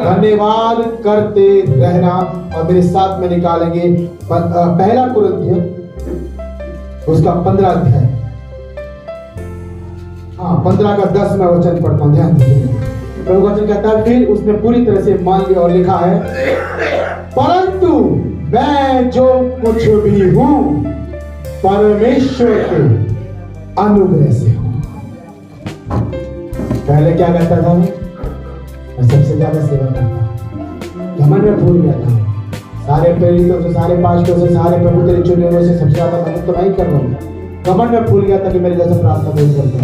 धन्यवाद करते रहना। और मेरे साथ में निकालेंगे पहला कुरिन्थियों उसका 15 अध्याय, हाँ 15 का 10 में वचन पढ़ता हूँ, ध्यान दीजिए। प्रभु वचन कहता है, फिर उसने पूरी तरह से मान लिया और लिखा है, परंतु मैं जो कुछ भी हूँ परमेश्वर के अनुग्रह से हूँ। पहले क्या कहता था मैं सबसे ज्यादा सेवा करता, घमंड में भूल गया था, सारे प्रेरितों से, सारे पास्टरों से, सारे प्रभु तेरे चुने हुए से सबसे ज्यादा मेहनत तो मैं ही कर रहा हूँ। घमंड में भूल गया था कि मेरे जैसा प्रार्थना नहीं करता,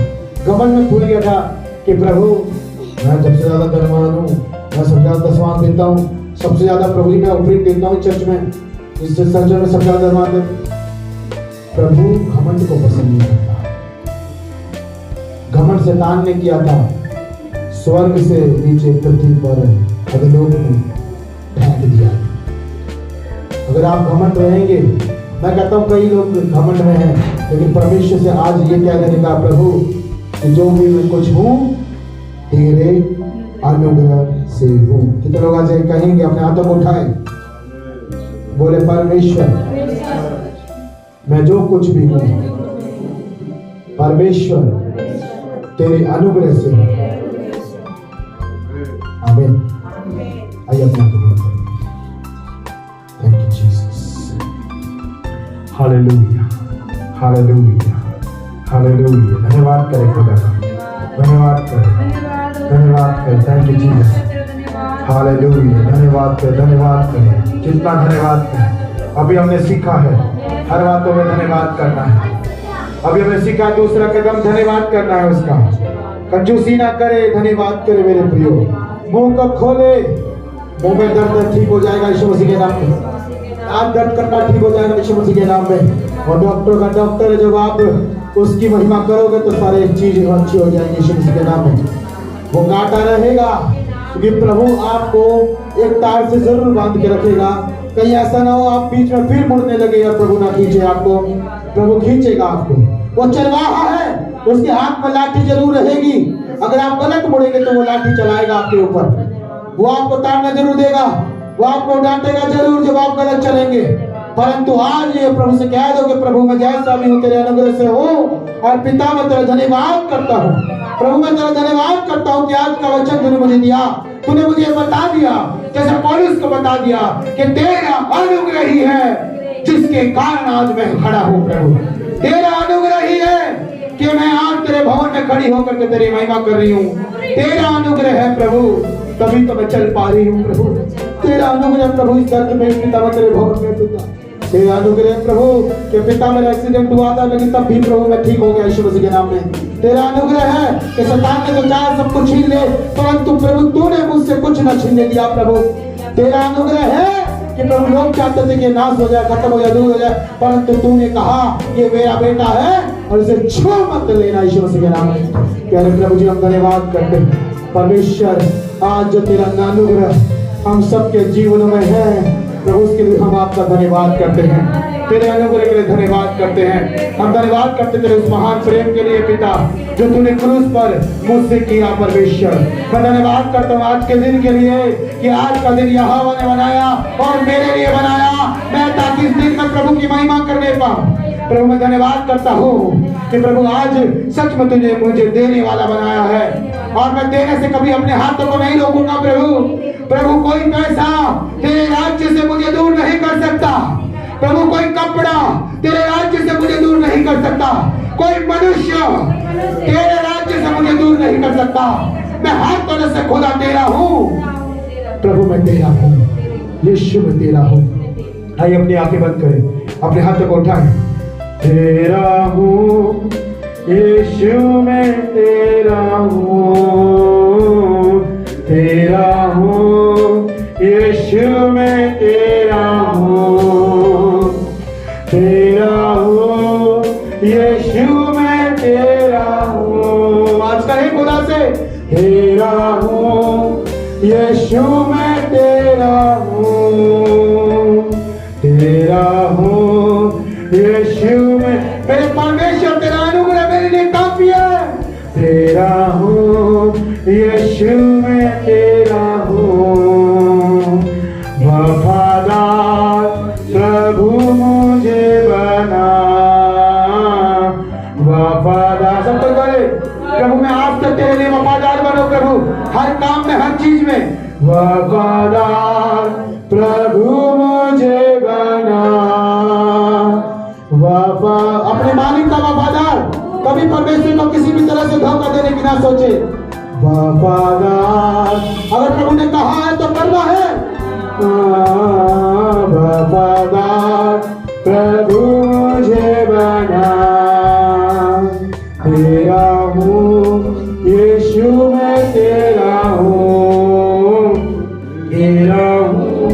घमंड में भूल गया था कि प्रभु मैं सबसे ज्यादा धर्मवान हूँ, मैं सबसे ज्यादा दसवां देता हूँ, सबसे ज्यादा प्रभु जी मैं ऑफरिंग देता हूँ चर्च में, इस चर्च में सबसे ज्यादा धर्मवान है। प्रभु घमंड को पसंद नहीं करता। घमंड शैतान ने किया था, स्वर्ग से नीचे पृथ्वी पर अधोलोक में फेंक दिया। अगर आप घमंड रहेंगे, मैं कहता हूँ कई लोग घमंड में हैं, लेकिन परमेश्वर से आज ये कह देने का, प्रभु कि जो भी मैं कुछ हूँ तेरे अनुग्रह से हूँ। कितने लोग आज कहेंगे, अपने हाथों को उठाए, बोले परमेश्वर मैं जो कुछ भी हूँ परमेश्वर तेरे अनुग्रह से हूँ। आमीन। आइए अपना thank you Jesus. Hallelujah, hallelujah, hallelujah. धन्यवाद करें खुदा का, धन्यवाद करें, धन्यवाद करें। Thank you Jesus. हालेलुया, धन्यवाद करें, धन्यवाद करें, जितना धन्यवाद करें। अभी हमने सीखा है हर बातों में धन्यवाद करना है। अभी हमने सीखा दूसरा कदम धन्यवाद करना है उसका। कंजूसी ना करे, धन्यवाद करे मेरे प्रियो। मुंह को खोले, मुंह में दर्द ठीक हो जाएगा यीशु मसीह के नाम में। आप दर्द करना ठीक हो जाएगा यीशु मसीह के नाम में। और डॉक्टर का डॉक्टर है, जब आप उसकी महिमा करोगे तो सारे चीज अच्छी हो जाएंगी यीशु मसीह के नाम में। वो कांटा रहेगा क्योंकि प्रभु आपको एक तार से जरूर बांध के रखेगा। कहीं ऐसा ना हो आप बीच में फिर मुड़ने लगे और प्रभु ना खींचे आपको। प्रभु खींचेगा आपको। वो चरवाहा है, उसके हाथ में लाठी जरूर रहेगी। अगर आप गलत मुड़ेंगे तो वो लाठी चलाएगा आपके ऊपर। वो आपको ताड़ना जरूर देगा, वो आपको डांटेगा जरूर जब आप गलत चलेंगे। परंतु आज ये प्रभु से कह दो कि प्रभु मैं जैसा भी हूँ तेरे अनुग्रह से हूँ और पिता मैं तेरा धन्यवाद करता हूँ। प्रभु मैं तेरा धन्यवाद करता हूँ कि आज का वचन तूने मुझे दिया, तूने मुझे बता दिया जैसे पौलुस को बता दिया कि तेरा अनुग्रह ही है जिसके कारण आज मैं खड़ा हूँ। प्रभु तेरा अनुग्रह ही है कि मैं आज तेरे भवन में खड़ी होकर के तेरी महिमा कर रही हूँ। तेरा अनुग्रह है प्रभु, तभी तो मैं चल पा रही हूँ। प्रभु तेरा अनुग्रह प्रभु, इस दर्द में पिता मैं तेरे भवन में पिता तेरा अनुग्रह प्रभु कि पिता मेरा एक्सीडेंट हुआ था लेकिन तब भी प्रभु मैं ठीक हो गया यीशु मसीह के नाम में। तेरा अनुग्रह है कि शैतान ने तो चाहे सब कुछ छीन ले, परंतु प्रभु तूने मुझसे कुछ न छीनने दिया। प्रभु तेरा अनुग्रह है कि प्रभु लोग चाहते थे कि नाश हो जाए, खत्म हो जाए, दूर हो जाए, परंतु तूने कहा ये मेरा बेटा है और इसे छू मत लेना यीशु मसीह के नाम में। प्यारे प्रभु जी हम धन्यवाद करते हैं परमेश्वर, आज जो तेरा अनुग्रह हम सबके जीवन में है प्रभु उसके लिए हम आपका धन्यवाद करते हैं। तेरे अनुग्रह के लिए धन्यवाद करते हैं। हम धन्यवाद करते तेरे उस महान प्रेम के लिए पिता जो तूने क्रूस पर मुझसे किया। परमेश्वर मैं धन्यवाद करता हूँ आज के दिन के लिए कि आज का दिन यहोवा ने बनाया और मेरे लिए बनाया, मैं ताकि इस दिन में प्रभु की महिमा करने पाऊँ। प्रभु मैं धन्यवाद करता हूँ कि प्रभु आज सच में तुझे मुझे देने वाला बनाया है और मैं देने से कभी अपने हाथों को नहीं रोकूंगा। प्रभु प्रभु कोई पैसा तेरे राज्य से मुझे दूर नहीं कर सकता, प्रभु कोई कपड़ा तेरे राज्य से मुझे दूर नहीं कर सकता, कोई मनुष्य तेरे राज्य से मुझे दूर नहीं कर सकता। मैं हर तरह से खुदा तेरा हूँ प्रभु, मैं तेरा हूँ यीशु, मैं तेरा हूँ। आइए अपनी आंखें बंद करें, अपने हाथों को उठाएं। तेरा हूँ यीशु, मैं तेरा हूँ, तेरा हूँ यीशु, मैं तेरा हूँ, तेरा हूँ यीशु, मैं तेरा हूँ। आज कहे खुदा से, तेरा हूँ यीशु, मैं तेरा हूँ, तेरा हूँ यीशु, मेरे परमेश्वर तेरा अनुग्रह मेरे लिए काफी है। तेरा हूँ यीशु, मैं तेरा हूँ, वफादार प्रभु मुझे बना, वफादार। सब कोई करे, प्रभु मैं आज तक तेरे लिए वफादार बनो प्रभु, हर काम में, हर चीज में वफादार प्रभु मुझे बना, अपने मालिक का वफादार, कभी परमेश्वर को किसी भी तरह से धोखा देने की ना सोचे। वफादार, अगर प्रभु ने कहा है तो करना है। वफादार प्रभु मुझे बना, तेरा हूँ यीशु, मैं तेरा हूँ, तेरा हूँ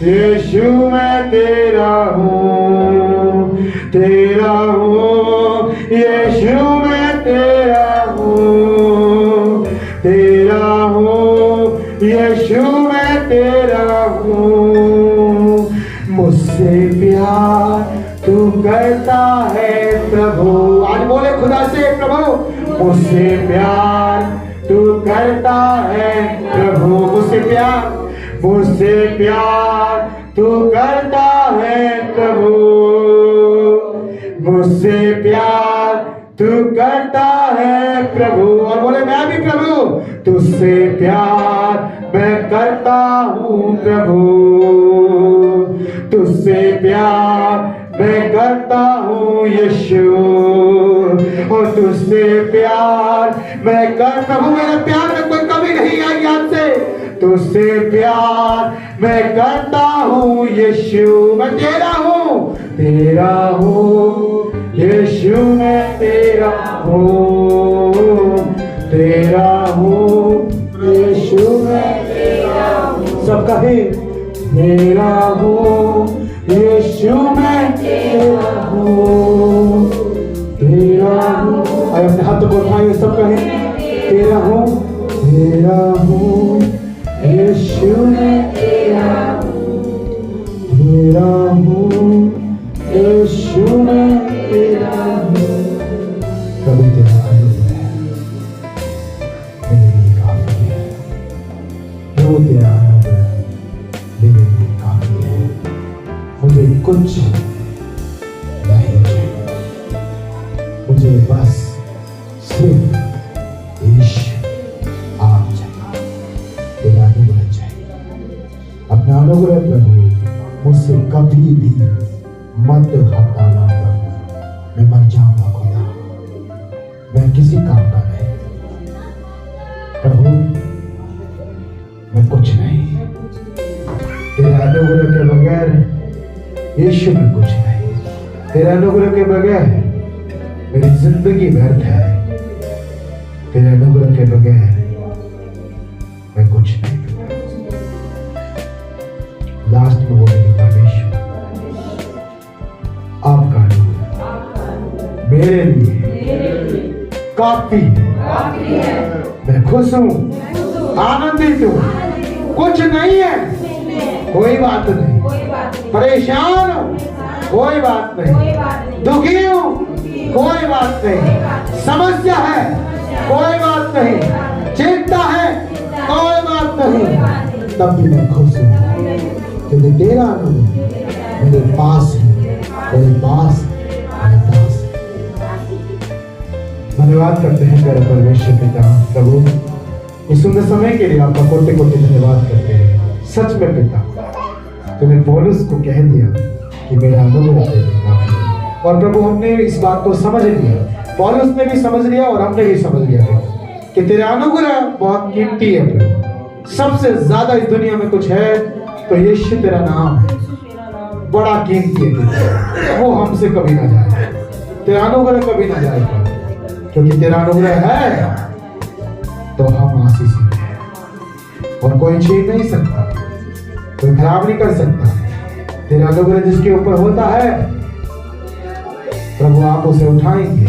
यीशु, मैं तेरा हूँ, तेरा हूँ यीशु, मैं तेरा हूँ, तेरा हूँ यीशु, मैं तेरा हूँ। मुझसे प्यार तू करता है प्रभु, आज बोले खुदा से, प्रभु मुझसे प्यार तू करता है प्रभु, मुझसे प्यार, मुझसे प्यार तू करता है प्रभु, मुझसे प्यार तू करता है प्रभु। और बोले मैं भी प्रभु तुझसे प्यार मैं करता हूँ प्रभु, तुझसे प्यार मैं करता हूँ यीशु, और तुझसे प्यार मैं कर, प्रभु मेरे प्यार में कोई कमी नहीं आई आपसे, तुझसे प्यार मैं करता हूँ यीशु, मैं तेरा हूँ, तेरा हूँ यीशु, मैं तेरा हूँ, तेरा हूँ यीशु, मैं तेरा हूँ। सब कहे तेरा हूँ यीशु, मैं तेरा हूँ, तेरा हूँ। आइए अपने हाथों को उठाइए, सब कहे तेरा हूँ, तेरा हूँ यीशु, मैं तेरा हूँ, तेरा हूँ यीशु, मैं तेरा हूँ। प्रभु तेरा अनुग्रह मेरे लिए काफी है, प्रभु तेरा अनुग्रह मेरे लिए काफी है, मुझे कुछ नहीं चाहिए, मुझे बस सिर्फ यीशु आप चाहिए, तेरा अनुग्रह चाहिए। अपना अनुग्रह प्रभु मुझसे कभी भी मत हटाना प्रभु, मैं मर जाऊंगा खुदा, मैं किसी काम का नहीं प्रभु, मैं कुछ नहीं, तेरे अनुग्रह के बगैर यीशु में कुछ नहीं, तेरे अनुग्रह के बगैर मेरी जिंदगी व्यर्थ है, तेरे अनुग्रह के बगैर मैं कुछ नहीं। लास्ट में बोलेंगे परमेश्वर आपका अनुग्रह मेरे लिए काफी है, मैं खुश हूँ, आनंदित हूँ, कुछ नहीं है, कोई बात नहीं, परेशान हूँ, कोई बात नहीं, दुखी हूँ, कोई बात नहीं, समस्या है, कोई बात नहीं, चिंता है, कोई बात नहीं, तब भी मैं खुश हूँ, क्योंकि तेरा अनुग्रह मेरे पास है, मेरे पास, मेरे पास। धन्यवाद करते हैं प्यारे परमेश्वर पिता प्रभु, इस सुंदर समय के लिए आपका कोटि कोटि धन्यवाद करते हैं। सच में पिता तूने पौलुस को कह दिया कि मेरा अनुग्रह तेरे लिए काफी है। और प्रभु हमने इस बात को समझ लिया, पौलुस ने भी समझ लिया और हमने भी समझ लिया कि तेरा अनुग्रह बहुत कीमती है प्रभु। सबसे ज्यादा इस दुनिया में कुछ है तो यीशु तेरा नाम है, बड़ा कीमती है, वो हमसे कभी ना जाए, तेरा अनुग्रह कभी ना जाए प्रभु। क्योंकि तेरा अनुग्रह है तो हम आशीषित हैं और कोई छीन नहीं सकता, कोई खराब नहीं कर सकता। तेरा अनुग्रह जिसके ऊपर होता है प्रभु आप उसे उठाएंगे,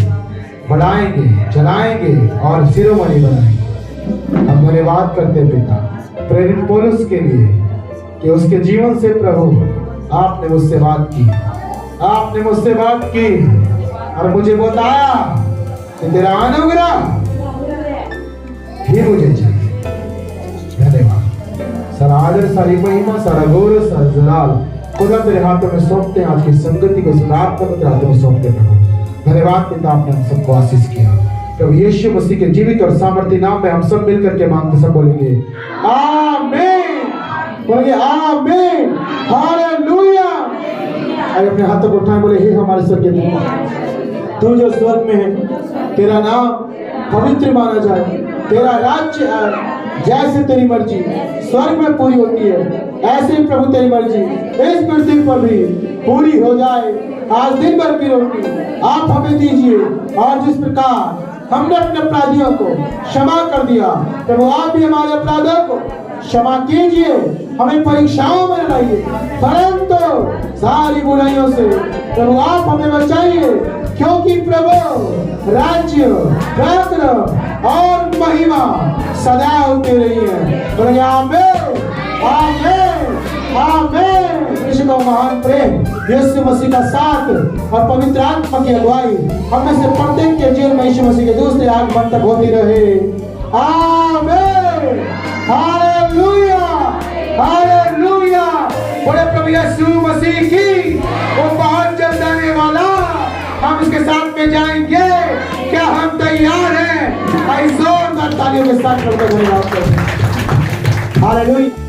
बढ़ाएंगे, चलाएंगे और शिरोमणि बनाएंगे। हम धन्यवाद करते पिता प्रेरित पौलुस के लिए कि उसके जीवन से प्रभु आपने मुझसे बात की, आपने मुझसे बात की और मुझे बताया कि तेरा अनुग्रह ही मुझे चाहिए। धन्यवाद। सारा आदर, सारी महिमा, सारा गौरव, सारा जलाल खुदा तेरे हाथों में सौंपते हैं। आज की संगति को सुधारते तेरे हाथों में सौंपते प्रभु। धन्यवाद पिता, आपने हम सबको आशीष किया प्रभु यीशु मसीह के जीवित और सामर्थ्य नाम में हम सब मिलकर के मांगते सब बोलेंगे आमीन, बोलेंगे आमीन, हालेलुया। आइए अपने हाथों को उठाएं, बोले हे हमारे स्वर्गीय पिता, तू जो स्वर्ग में है, तेरा नाम पवित्र माना जाए, तेरा राज्य आए, जैसे तेरी मर्जी स्वर्ग में पूरी होती है ऐसे ही प्रभु तेरी मर्जी इस पृथ्वी पर भी पूरी हो जाए। आज दिन भर की रोटी आप हमें दीजिए और जिस प्रकार हमने अपने अपराधियों को क्षमा कर दिया प्रभु आप भी हमारे अपराधों को क्षमा कीजिए। हमें परीक्षाओं में लाइए परंतु सारी बुराइयों से प्रभु आप हमें बचाइए, क्योंकि प्रभु राज्य, पराक्रम और महिमा सदा होती रही है। बोले आमीन, आमीन, आमीन। यीशु का महान प्रेम, यीशु मसीह का साथ और पवित्र आत्मा की अगुवाई हम में से प्रत्येक के जीवन में यीशु मसीह के दूसरे आगमन तक होती रहे। आमीन, हालेलुया, हालेलुया। बोले प्रभु यीशु मसीह की, वो बहुत जल्द आने वाला, हम उसके साथ में जाएंगे। क्या हम तैयार हैं? जोरदार तालियों के साथ धन्यवाद करते हैं। हालेलुया।